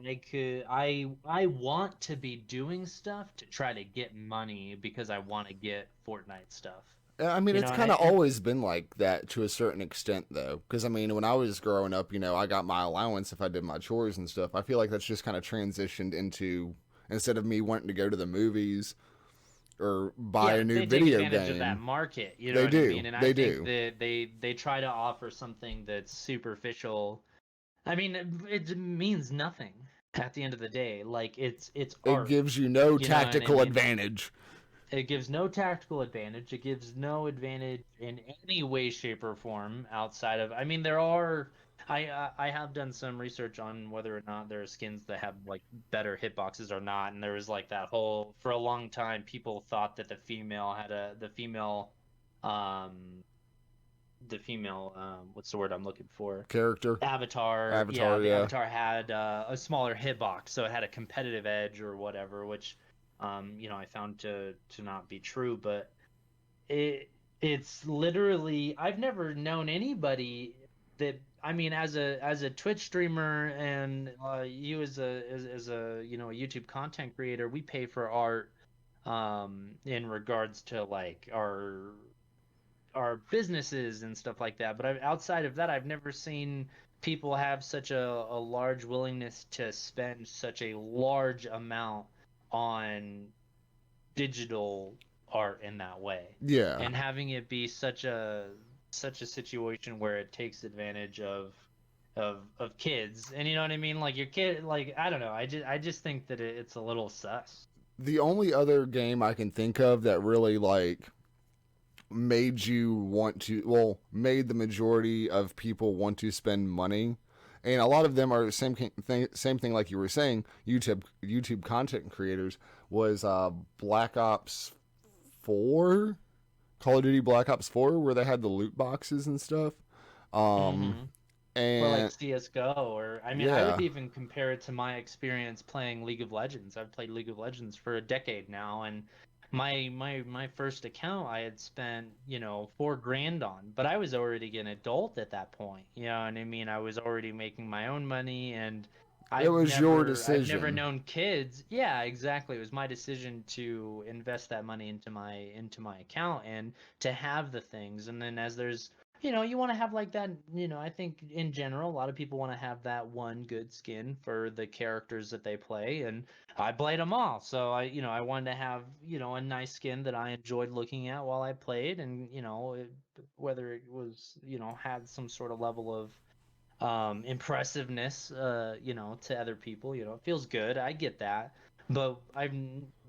I want to be doing stuff to try to get money because I want to get Fortnite stuff. I mean, it's And kind of always been like that to a certain extent, though. Because I mean, when I was growing up, I got my allowance if I did my chores and stuff. I feel like that's just kind of transitioned into, instead of me wanting to go to the movies or buy yeah, a new they take video advantage of that game. market, you know They what I do, mean? And I they think do. that they try to offer something that's superficial. I mean, it means nothing at the end of the day. Like it's It art, gives you no you know what I tactical mean? advantage. It gives no tactical advantage. It gives no advantage in any way, shape, or form outside of. I mean, there are. I have done some research on whether or not there are skins that have like better hitboxes or not, and there was like that whole for a long time people thought that um the female what's the word I'm looking for, Character, Avatar, yeah, Avatar, the yeah. Avatar had a smaller hitbox, so it had a competitive edge or whatever, which I found to not be true. But it it's literally I've never known anybody that I mean, as a Twitch streamer, and you as a a YouTube content creator, we pay for art in regards to like our businesses and stuff like that. But outside of that, I've never seen people have such a large willingness to spend such a large amount on digital art in that way, Yeah. and having it be such a situation where it takes advantage of kids. And you know what I mean, like your kid, like I don't know, I just think that it's a little sus. The only other game I can think of that really like made you want to, well, made the majority of people want to spend money, and a lot of them are the same thing like you were saying, YouTube content creators, was Black Ops 4, Call of Duty Black Ops 4, where they had the loot boxes and stuff. Um, Mm-hmm. Or like and CS:GO, or I mean, I would yeah, even compare it to my experience playing League of Legends. I've played League of Legends for a decade now, and my first account I had spent, 4 grand on, but I was already an adult at that point. You know what I mean? I was already making my own money, and it was your I've never decision. known kids. Yeah, exactly. It was my decision to invest that money into my account and to have the things. And then as there's you want to have like that, I think in general, a lot of people want to have that one good skin for the characters that they play. And I played them all. So I wanted to have, a nice skin that I enjoyed looking at while I played. And, whether it was, had some sort of level of impressiveness, to other people, it feels good. I get that. But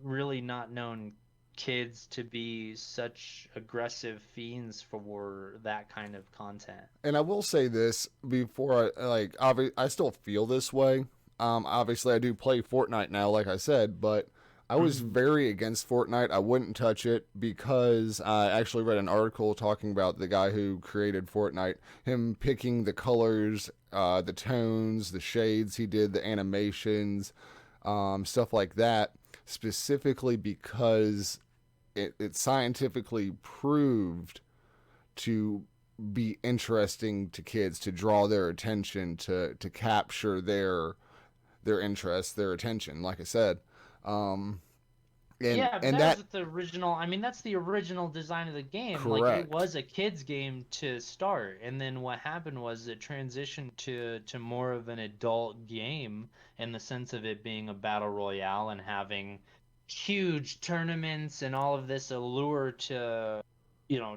really not known kids to be such aggressive fiends for that kind of content. And I will say this before I still feel this way. Obviously, I do play Fortnite now, like I said, but I was Hmm. very against Fortnite. I wouldn't touch it because I actually read an article talking about the guy who created Fortnite, him picking the colors, the tones, the shades he did, the animations, stuff like that, specifically because it scientifically proved to be interesting to kids, to draw their attention, to capture their interest, their attention, like I said. um Yeah, but and that that was the original. I mean, that's the original design of the game. Like it correct. was a kids game to start, and then what happened was it transitioned to more of an adult game in the sense of it being a battle royale and having huge tournaments and all of this allure to,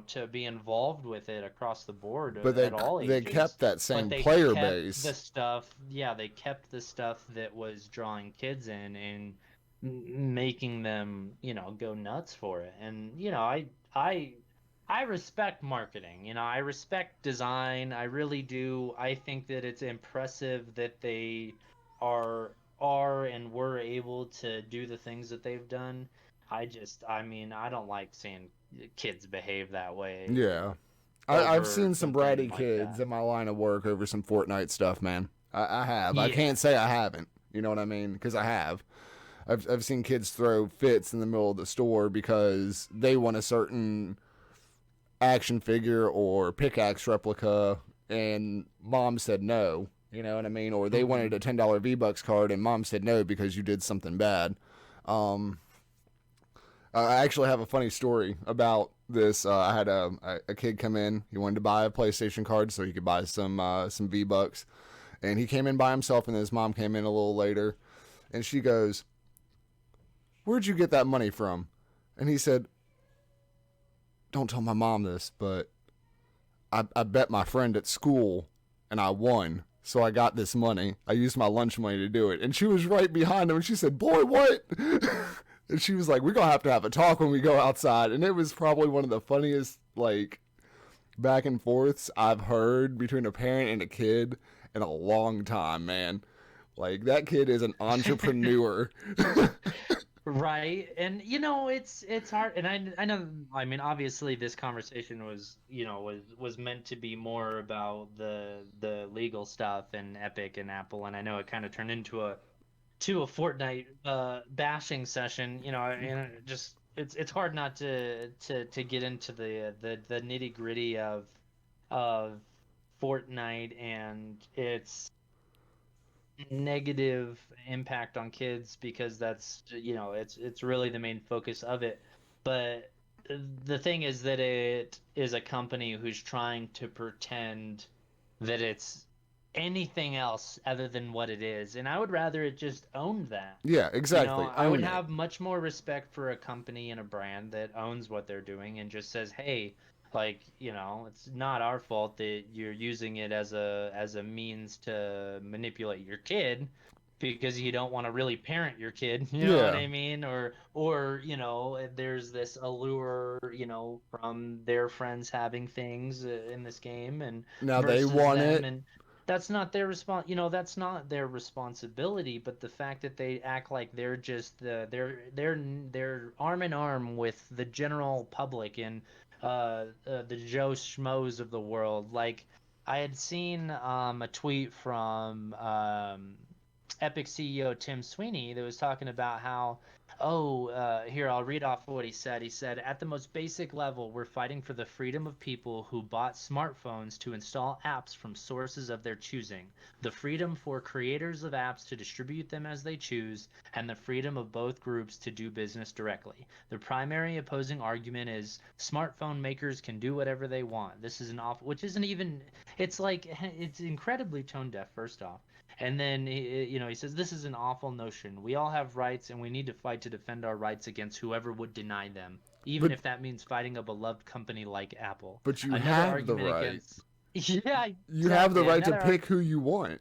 to be involved with it across the board But at all they ages. kept that But same they player kept the base. stuff, yeah, they kept the stuff that was drawing kids in and making them, go nuts for it. And I I respect marketing. I respect design. I really do. I think that it's impressive that they are and were able to do the things that they've done. I mean, I don't like seeing kids behave that way Yeah, I've over seen some something bratty like kids that. in my line of work over some Fortnite stuff, man. I have. I Yeah. can't say I haven't. You know what I mean? Because I have. I've seen kids throw fits in the middle of the store because they want a certain action figure or pickaxe replica, and mom said no. You know what I mean? Or they wanted Hmm. a $10 V-Bucks card, and mom said no because you did something bad. Um, I actually have a funny story about this. I had a kid come in. He wanted to buy a PlayStation card so he could buy some V-Bucks, and he came in by himself. And his mom came in a little later, and she goes, "Where'd you get that money from?" And he said, "Don't tell my mom this, but I bet my friend at school, and I won." So I got this money. I used my lunch money to do it. And she was right behind him, and she said, "Boy, what?" And she was like, "We're gonna have a talk when we go outside." And it was probably one of the funniest like back and forths I've heard between a parent and a kid in a long time, man. Like that kid is an entrepreneur. Right. And it's hard, and I know, I mean, obviously this conversation was meant to be more about the legal stuff and Epic and Apple, and I know it kind of turned into a Fortnite bashing session, and it's hard not to get into the nitty-gritty of Fortnite and its negative impact on kids because that's it's really the main focus of it. But the thing is that it is a company who's trying to pretend that it's anything else other than what it is, and I would rather it just owned that. Yeah, exactly. I would Own it. have much more respect for a company and a brand that owns what they're doing and just says, hey, like, it's not our fault that you're using it as a means to manipulate your kid because you don't want to really parent your kid, you know what Yeah. I mean? Or there's this allure, from their friends having things in this game and Now they versus want them, it. and that's not their responsibility, but the fact that they act like they're just they're arm in arm with the general public and the Joe Schmoes of the world. Like I had seen a tweet from Epic CEO Tim Sweeney that was talking about how, here, I'll read off what he said. He said, at the most basic level, we're fighting for the freedom of people who bought smartphones to install apps from sources of their choosing, the freedom for creators of apps to distribute them as they choose, and the freedom of both groups to do business directly. The primary opposing argument is smartphone makers can do whatever they want. This is an awful, which isn't even, it's like, it's incredibly tone deaf, first off. And then he says this is an awful notion. We all have rights, and we need to fight to defend our rights against whoever would deny them, even But if that means fighting a beloved company like Apple. you Another have the argument right. against yeah, You have the exactly. right to pick who you want.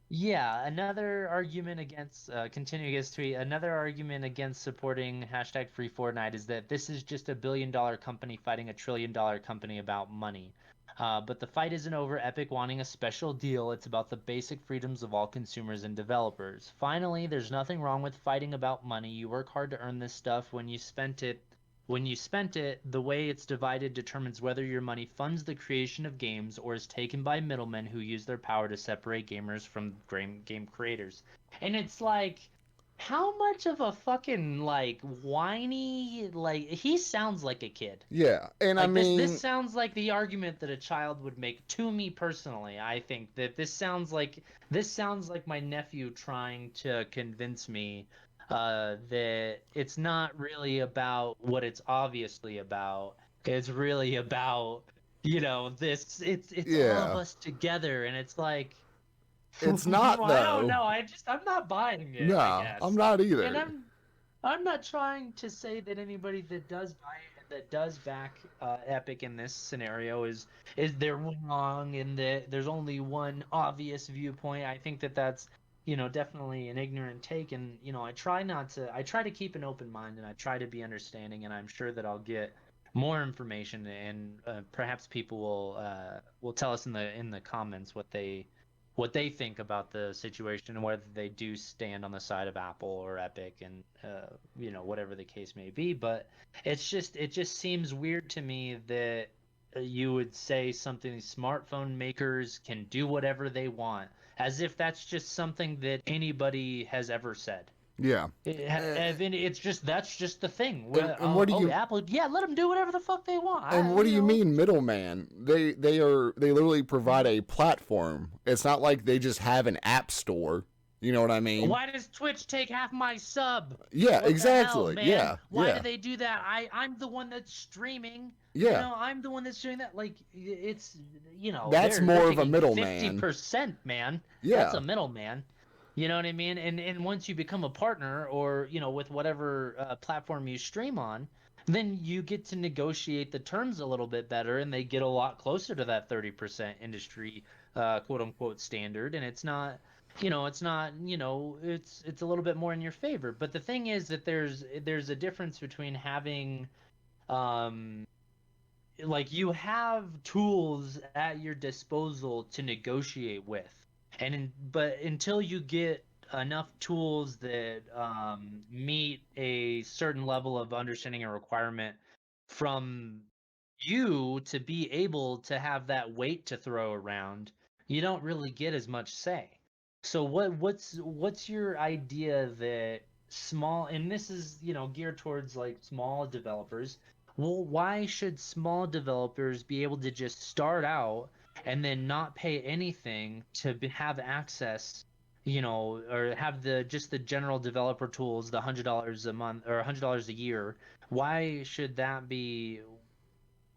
Another argument against continuing against tweet. Another argument against supporting hashtag Free Fortnite is that this is just $1 billion company fighting $1 trillion company about money. But the fight isn't over Epic wanting a special deal. It's about the basic freedoms of all consumers and developers. Finally, there's nothing wrong with fighting about money. You work hard to earn this stuff. When you spent it, the way it's divided determines whether your money funds the creation of games or is taken by middlemen who use their power to separate gamers from game creators. And it's like, how much of a fucking like whiny, like he sounds like a kid. Yeah, and I Like this mean, sounds like the argument that a child would make to me personally. I think that this sounds like my nephew trying to convince me that it's not really about what it's obviously about. It's really about, this. It's all of Yeah. us together, and it's like, It's not I don't though. know. I'm not buying it, I No, I'm guess. not And either. I'm not trying to say that anybody that does buy it and that does back Epic in this scenario is they're wrong and that there's only one obvious viewpoint. I think that that's, definitely an ignorant take, and I try to keep an open mind and I try to be understanding, and I'm sure that I'll get more information, and perhaps people will tell us in the comments what they think about the situation and whether they do stand on the side of Apple or Epic, and whatever the case may be. But it just seems weird to me that you would say something smartphone makers can do whatever they want, as if that's just something that anybody has ever said. Yeah. It's just that's just the thing. And what do Oh, you Apple, yeah, let them do whatever the fuck they want. and what do you mean middleman? They literally provide a platform. It's not like they just have an app store. You know what I mean? Why does Twitch take half my sub? Yeah, What the hell, exactly. man? Yeah, Why do yeah, they do that? I'm the one that's streaming. yeah. I'm the one that's doing that. Like it's That's they're more of a taking middleman. 50%, man. That's Yeah. a middleman. You know what I mean? And once you become a partner, or with whatever platform you stream on, then you get to negotiate the terms a little bit better, and they get a lot closer to that 30% industry quote unquote standard, and it's a little bit more in your favor. But the thing is that there's a difference between having um like you have tools at your disposal to negotiate with, but until you get enough tools that meet a certain level of understanding and requirement from you to be able to have that weight to throw around, you don't really get as much say. So what's your idea that small, and this is, geared towards like small developers. Well, why should small developers be able to just start out and then not pay anything to have access, or have the general developer tools, the $100 a month or $100 a year? Why should that be,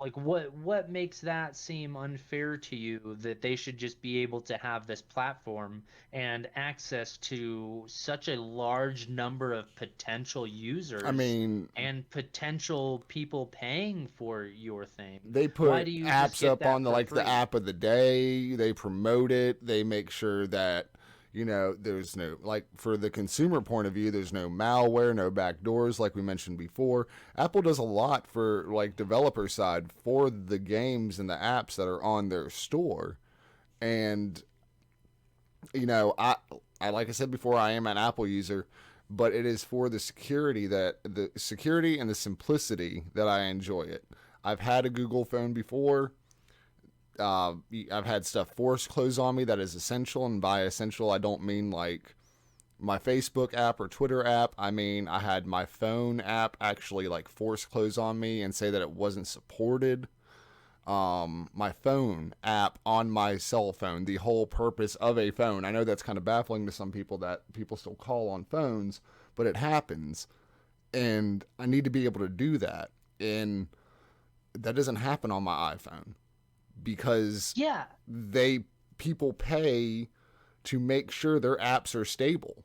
like, what makes that seem unfair to you, that they should just be able to have this platform and access to such a large number of potential I users mean, and potential people paying for your thing? they Why put do you just apps get up on that the for like the free? app of the day. They promote it. They make sure that there's no, like, for the consumer point of view, there's no malware, no backdoors, like we mentioned before. Apple does a lot for like developer side for the games and the apps that are on their store. And I like I said before, I am an Apple user, but it is for the security and the simplicity that I enjoy it. I've had a Google phone before. I've had stuff force close on me that is essential, and by essential I don't mean like my Facebook app or Twitter app. I mean I had my phone app actually like force close on me and say that it wasn't supported. My phone app on my cell phone, the whole purpose of a phone. I know that's kind of baffling to some people that people still call on phones, but it happens. And I need to be able to do that. And that doesn't happen on my iPhone because Yeah, they people pay to make sure their apps are stable.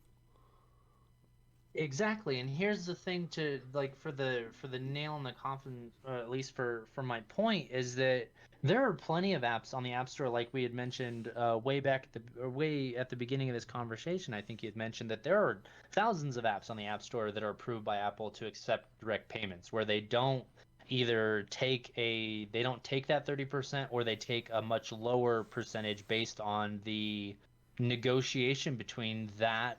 exactly. And here's the thing, to like, for the nail in the coffin, at least for my point, is that there are plenty of apps on the App Store, like we had mentioned way at the beginning of this conversation. I think you had mentioned that there are thousands of apps on the App Store that are approved by Apple to accept direct payments, where they don't take that 30%, or they take a much lower percentage based on the negotiation between that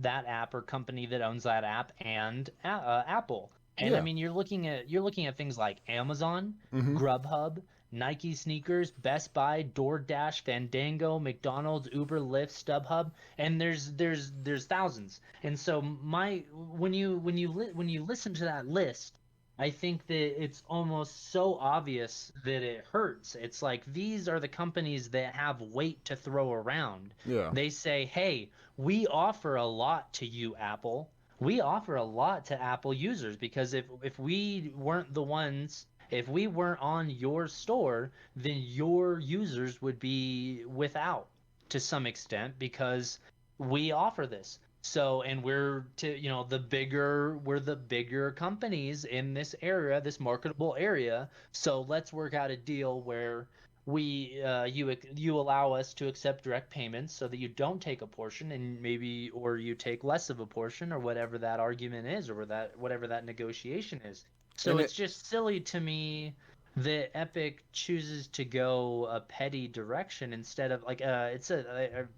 app or company that owns that app and Apple. And I Yeah. mean, you're looking at things like Amazon, Mm-hmm. Grubhub, Nike sneakers, Best Buy, DoorDash, Fandango, McDonald's, Uber, Lyft, StubHub, and there's thousands. And so when you listen to that list, I think that it's almost so obvious that it hurts. It's like, these are the companies that have weight to throw around. Yeah. They say, "Hey, we offer a lot to you, Apple. we offer a lot to Apple users because if we weren't the ones, if we weren't on your store, then your users would be without to some extent because we offer this. So, and we're to, we're the bigger companies in this area, this marketable area. So let's work out a deal where you allow us to accept direct payments so that you don't take a portion and maybe or you take less of a portion or whatever that argument is or whatever that negotiation is. So And it's it just silly to me that Epic chooses to go a petty direction instead of like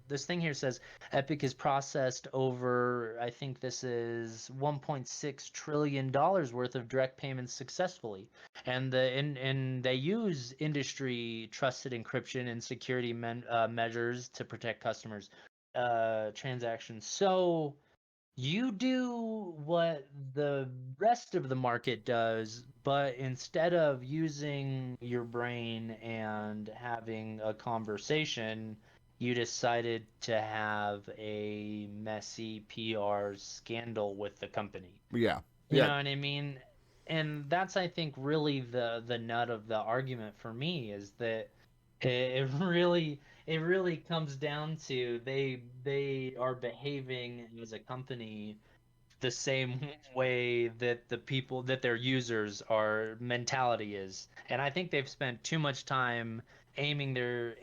this thing here says Epic has processed over, I think this is $1.6 trillion worth of direct payments successfully, and they use industry trusted encryption and security measures to protect customers transactions. So you do what the rest of the market does, but instead of using your brain and having a conversation, you decided to have a messy PR scandal with the company. yeah. You Yeah. know what I mean? And that's, I think, really the nut of the argument for me is that it really comes down to they are behaving as a company the same way that the people that their users are mentality is. And I think they've spent too much time aiming their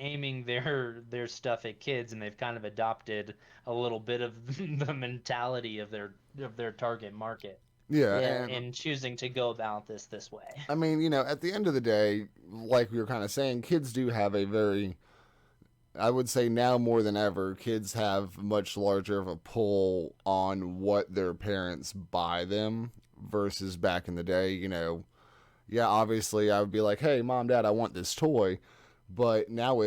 stuff at kids, and they've kind of adopted a little bit of the mentality of their target market. Yeah, Yeah, and in choosing to go about this way. I mean, at the end of the day, like we were kind of saying, kids do have a very, I would say now more than ever, kids have much larger of a pull on what their parents buy them versus back in the day. Yeah, obviously I would be like, hey, mom, dad, I want this toy. But now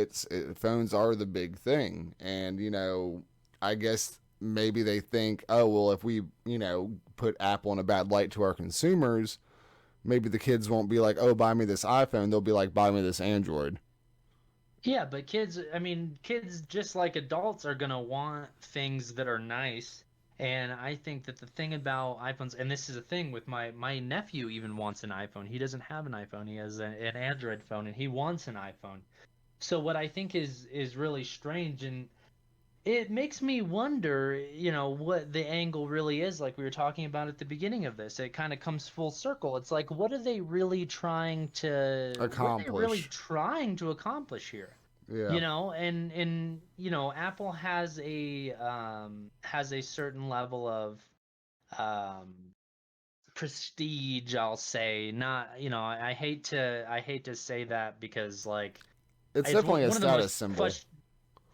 phones are the big thing. And, I guess maybe they think, oh, well, if we, put Apple in a bad light to our consumers, maybe the kids won't be like, oh, buy me this iPhone. They'll be like, buy me this Android. Yeah, but kids, I mean, kids just like adults are gonna want things that are nice. And I think that the thing about iPhones, and this is a thing with my nephew even wants an iPhone. He doesn't have an iPhone. He has an Android phone and he wants an iPhone. So what I think is really strange and it makes me wonder, what the angle really is like we were talking about at the beginning of this. It kind of comes full circle. It's like what are they really Accomplish. trying to accomplish here? Yeah. And Apple has a certain level of um prestige, I'll say. Not, I hate to say that because like It's it's definitely a one of the status most symbol. frust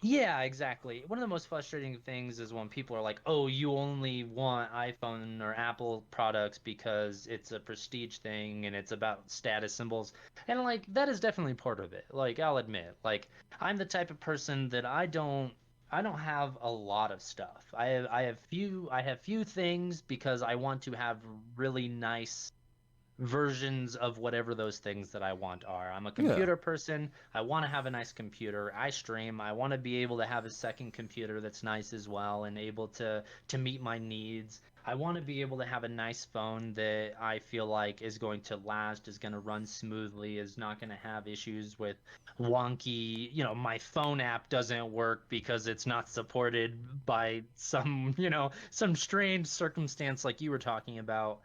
yeah, exactly. One of the most frustrating things is when people are like, "Oh, you only want iPhone or Apple products because it's a prestige thing and it's about status symbols." And like that is definitely part of it. Like I'll admit, like I'm the type of person that I don't have a lot of stuff. I have few things because I want to have really nice versions of whatever those things that I want are. I'm a Yeah. computer person. I want to have a nice computer. I stream. I want to be able to have a second computer that's nice as well and able to meet my needs. I want to be able to have a nice phone that I feel like is going to last, is going to run smoothly, is not going to have issues with wonky, my phone app doesn't work because it's not supported by some, some strange circumstance like you were talking about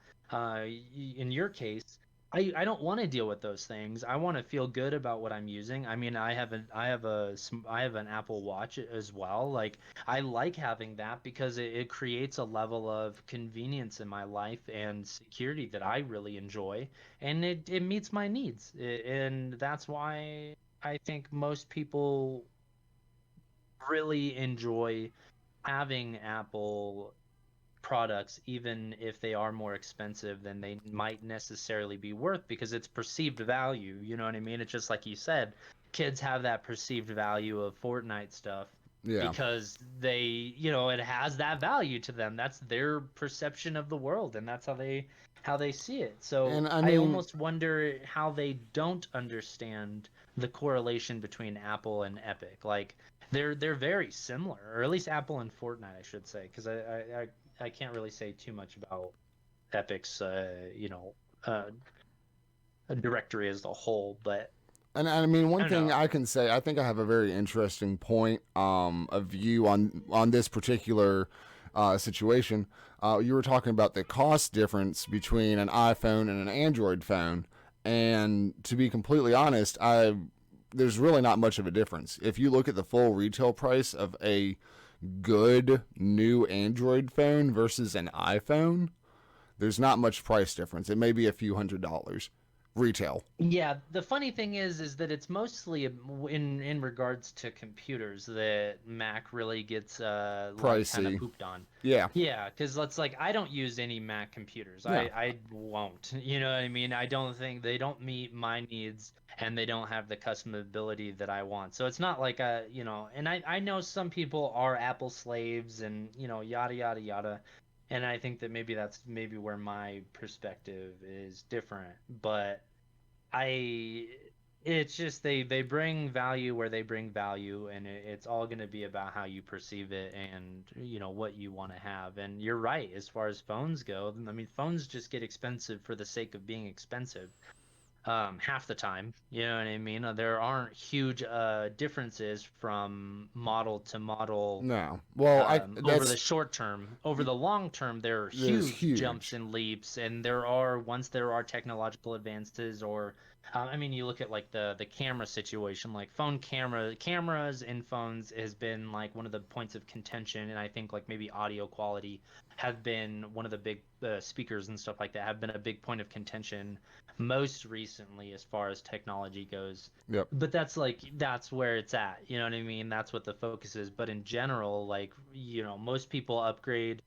in your case, I don't want to deal with those things. I want to feel good about what I'm using. I mean, I have an Apple Watch as well. Like I like having that because it creates a level of convenience in my life and security that I really enjoy, and it meets my needs. And that's why I think most people really enjoy having Apple products, even if they are more expensive than they might necessarily be worth, because it's perceived value. You know what I mean? It's just like you said, kids have that perceived value of Fortnite stuff Yeah. because it has that value to them. That's their perception of the world, and that's how they see it. So And I I mean, almost wonder how they don't understand the correlation between Apple and Epic. Like they're very similar, or at least Apple and Fortnite, I should say, because I can't really say too much about Epic's uh, directory as a whole, but And I mean, I one don't thing know. I can say, I think I have a very interesting point of view on this particular situation. You were talking about the cost difference between an iPhone and an Android phone, and to be completely honest, I there's really not much of a difference. If you look at the full retail price of a good new Android phone versus an iPhone, there's not much price difference. It may be a few $100s retail. Yeah, the funny thing is that it's mostly in regards to computers that Mac really gets like kind of Pricey. pooped on. Yeah. Yeah, because let's like I don't use any Mac computers. Yeah. I won't. You know what I mean? I don't think they don't meet my needs and they don't have the customability that I want. So it's not like and I know some people are Apple slaves and yada yada yada. And I think that maybe that's maybe where my perspective is different, but I it's just they bring value where they bring value, and it's all going to be about how you perceive it and what you want to have. And you're right, as far as phones go, I mean phones just get expensive for the sake of being expensive, half the time. You know what I mean? There aren't huge differences from model to model No. Well, I over the that's short term. Over the long term, there are there's huge jumps huge. and leaps, and there are once there are technological advances, or I mean, you look at like the camera situation, like cameras in phones has been like one of the points of contention, and I think like maybe audio quality have been one of the big speakers and stuff like that have been a big point of contention most recently as far as technology goes, Yep. but that's where it's at, you know what I mean? That's what the focus is. But in general, like, most people upgrade,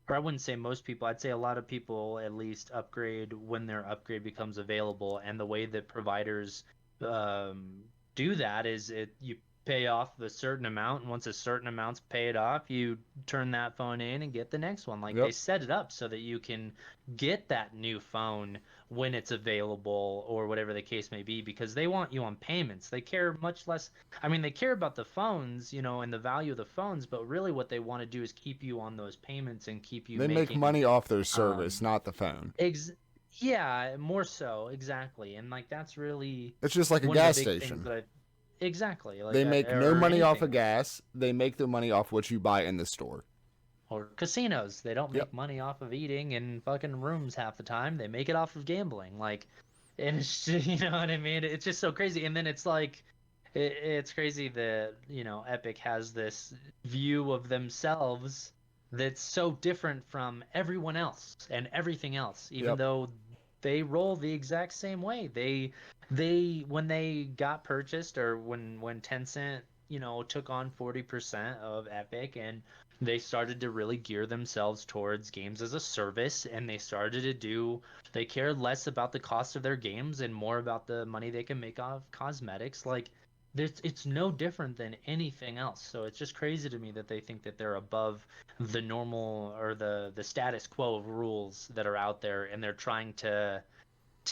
or I wouldn't say most people, I'd say a lot of people at least upgrade when their upgrade becomes available. And the way that providers um, do that is you pay off a certain amount, and once a certain amount's paid off, you turn that phone in and get the next one. Like they Yep. set it up so that you can get that new phone when it's available or whatever the case may be, because they want you on payments. They care much less. I mean, they care about the phones, and the value of the phones, but really what they want to do is keep you on those payments and keep you They make making money off their um service, not the phone. ex yeah, more so, exactly. And like that's really It's just like a one of the gas big things station. that I exactly like They make no or money off anything of like that. gas. They make their money off what you buy in the store. Or casinos. They don't Yep. make money off of eating in fucking rooms half the time. They make it off of gambling. Like, and it's just, you know what I mean? It's just so crazy. And then it's like, it's crazy that, Epic has this view of themselves that's so different from everyone else and everything else, even Yep. though they roll the exact same way. When they got purchased, or when Tencent, took on 40% of Epic, and they started to really gear themselves towards games as a service, and they cared less about the cost of their games and more about the money they can make off cosmetics. Like it's no different than anything else. So it's just crazy to me that they think that they're above the normal or the status quo of rules that are out there, and they're trying to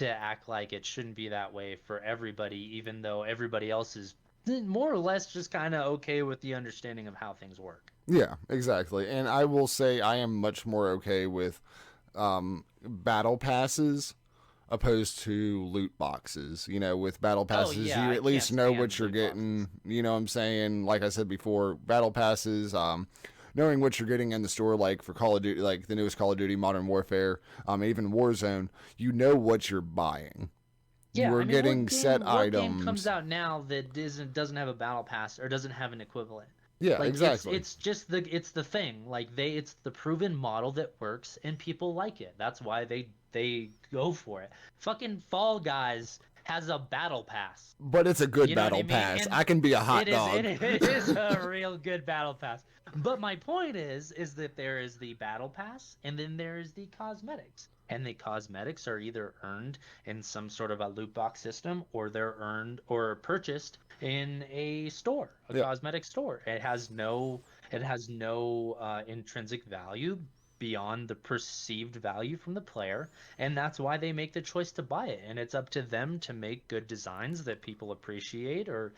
act like it shouldn't be that way for everybody, even though everybody else is more or less just kind of okay with the understanding of how things work. Yeah, exactly. And I will say I am much more okay with battle passes opposed to loot boxes. With battle Oh passes, yeah, you I at can't least know stand what you're loot boxes. getting. You know what I'm saying? Like I said before, battle passes, knowing what you're getting in the store, like for Call of Duty, like the newest Call of Duty, Modern Warfare, even Warzone, you know what you're buying. You Yeah, are I mean, getting set what game comes items. out now that doesn't have a battle pass or doesn't have an equivalent? Yeah, Like exactly. it's the thing. Like it's the proven model that works and people like it. That's why they go for it. Fucking Fall Guys has a battle pass. But it's a good You know what I battle mean? pass. And I can be a it hot is it, dog. it is a real good battle pass. But my point is that there is the battle pass and then there is the cosmetics. And the cosmetics are either earned in some sort of a loot box system, or they're earned or purchased in a store, a Yep. cosmetic store. It has no intrinsic value. beyond the perceived value from the player, and that's why they make the choice to buy it. And it's up to them to make good designs that people appreciate or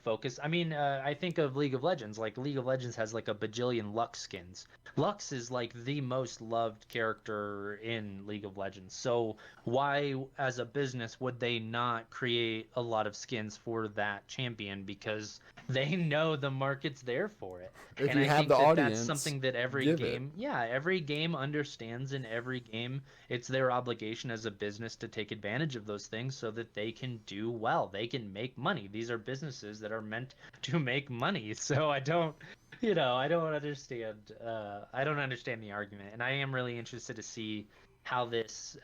focus. I mean, I think of League of Legends. Like League of Legends has like a bajillion Lux skins. Lux is like the most loved character in League of Legends. So why, as a business, would they not create a lot of skins for that champion? Because they know the market's there for it. If And you I have the think that that's audience, something that every give it. game, yeah, every game understands. In every game, it's their obligation as a business to take advantage of those things so that they can do well. They can make money. These are businesses that are meant to make money. So I don't understand. I don't understand the argument, and I am really interested to see how this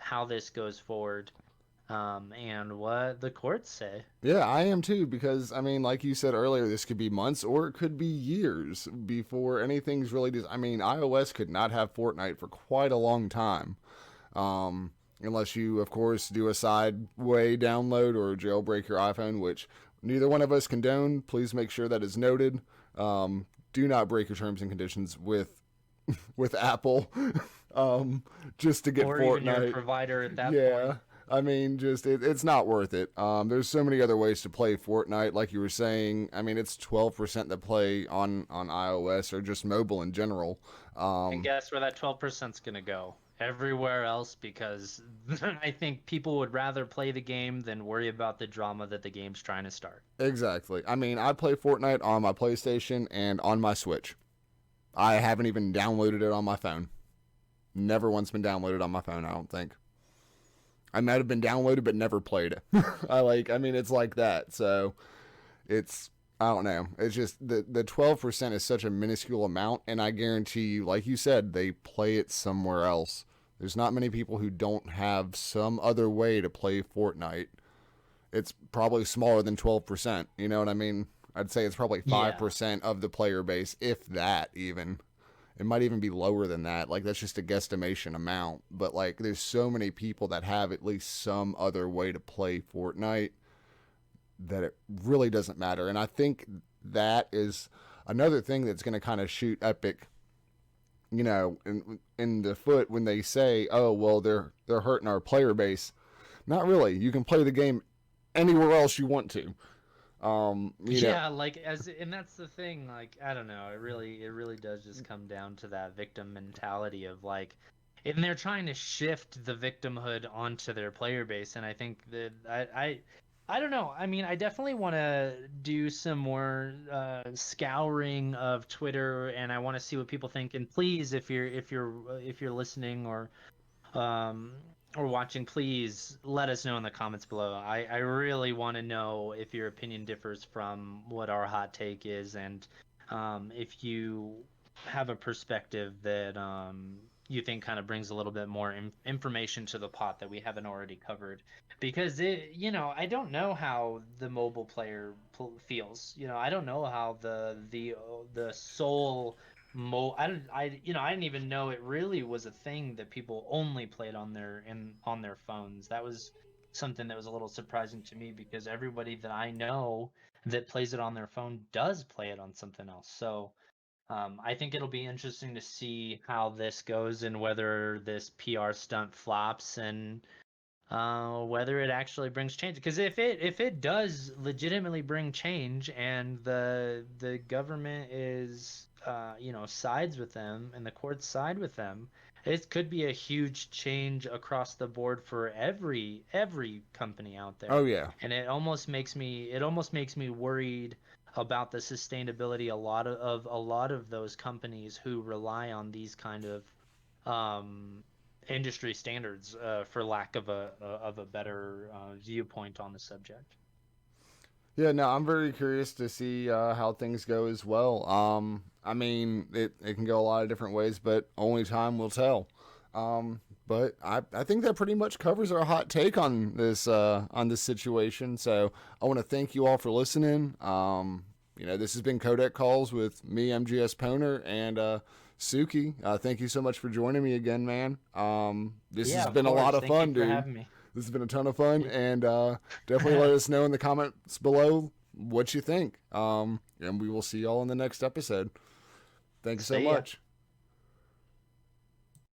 goes forward, and what the courts say. Yeah, I am too, because I mean, like you said earlier, this could be months or it could be years before anything's really. I mean, iOS could not have Fortnite for quite a long time, unless you, of course, do a side way download or jailbreak your iPhone, which neither one of us condone. Please make sure that is noted. Do not break your terms and conditions with Apple, just to get Or even your Fortnite. provider at that Yeah. point. I mean, just it's not worth it. There's so many other ways to play Fortnite, like you were saying. I mean, it's 12% that play on iOS or just mobile in general. And guess where that 12% is going to go? Everywhere else, because I think people would rather play the game than worry about the drama that the game's trying to start. Exactly. I mean, I play Fortnite on my PlayStation and on my Switch. I haven't even downloaded it on my phone. Never once been downloaded on my phone, I don't think. I might have been downloaded but never played it. I mean, it's like that. So it's, I don't know. It's just the 12% is such a minuscule amount, and I guarantee you, like you said, they play it somewhere else. There's not many people who don't have some other way to play Fortnite. It's probably smaller than 12%. You know what I mean? I'd say it's probably Yeah. 5% of the player base, if that even. It might even be lower than that. Like, that's just a guesstimation amount. But, like, there's so many people that have at least some other way to play Fortnite that it really doesn't matter. And I think that is another thing that's going to kind of shoot Epic, in the foot when they say, "Oh, well, they're hurting our player base." Not really. You can play the game anywhere else you want to. You know, Yeah, and that's the thing, like, I don't know, it really does just come down to that victim mentality of like, and they're trying to shift the victimhood onto their player base, and I think that I don't know. I mean, I definitely want to do some more scouring of Twitter, and I want to see what people think. And please, if you're listening um, or watching, please let us know in the comments below. I really want to know if your opinion differs from what our hot take is, and if you have a perspective that you think kind of brings a little bit more information to the pot that we haven't already covered. Because I don't know how the mobile player feels. I don't know how the soul I didn't even know it really was a thing that people only played on their phones. That was something that was a little surprising to me because everybody that I know that plays it on their phone does play it on something else. So I think it'll be interesting to see how this goes and whether this PR stunt flops and whether it actually brings change. Because if it does legitimately bring change and the government is sides with them and the courts side with them, it could be a huge change across the board for every company out oh there. yeah. And it almost makes me worried about the sustainability of a lot of those companies who rely on these kind of industry standards, for lack of a better viewpoint on the subject. Yeah, no, I'm very curious to see how things go as well. I mean, it can go a lot of different ways, but only time will tell. But I think that pretty much covers our hot take on this situation. So I want to thank you all for listening. This has been Codec Calls with me, MGS Poner, and Suki. Thank you so much for joining me again, man. This Yeah, has of been a lot course. of Thank you fun, for dude. having me. This has been a ton of fun, and definitely let us know in the comments below what you think. And we will see y'all in the next episode. Thank you so See ya. much.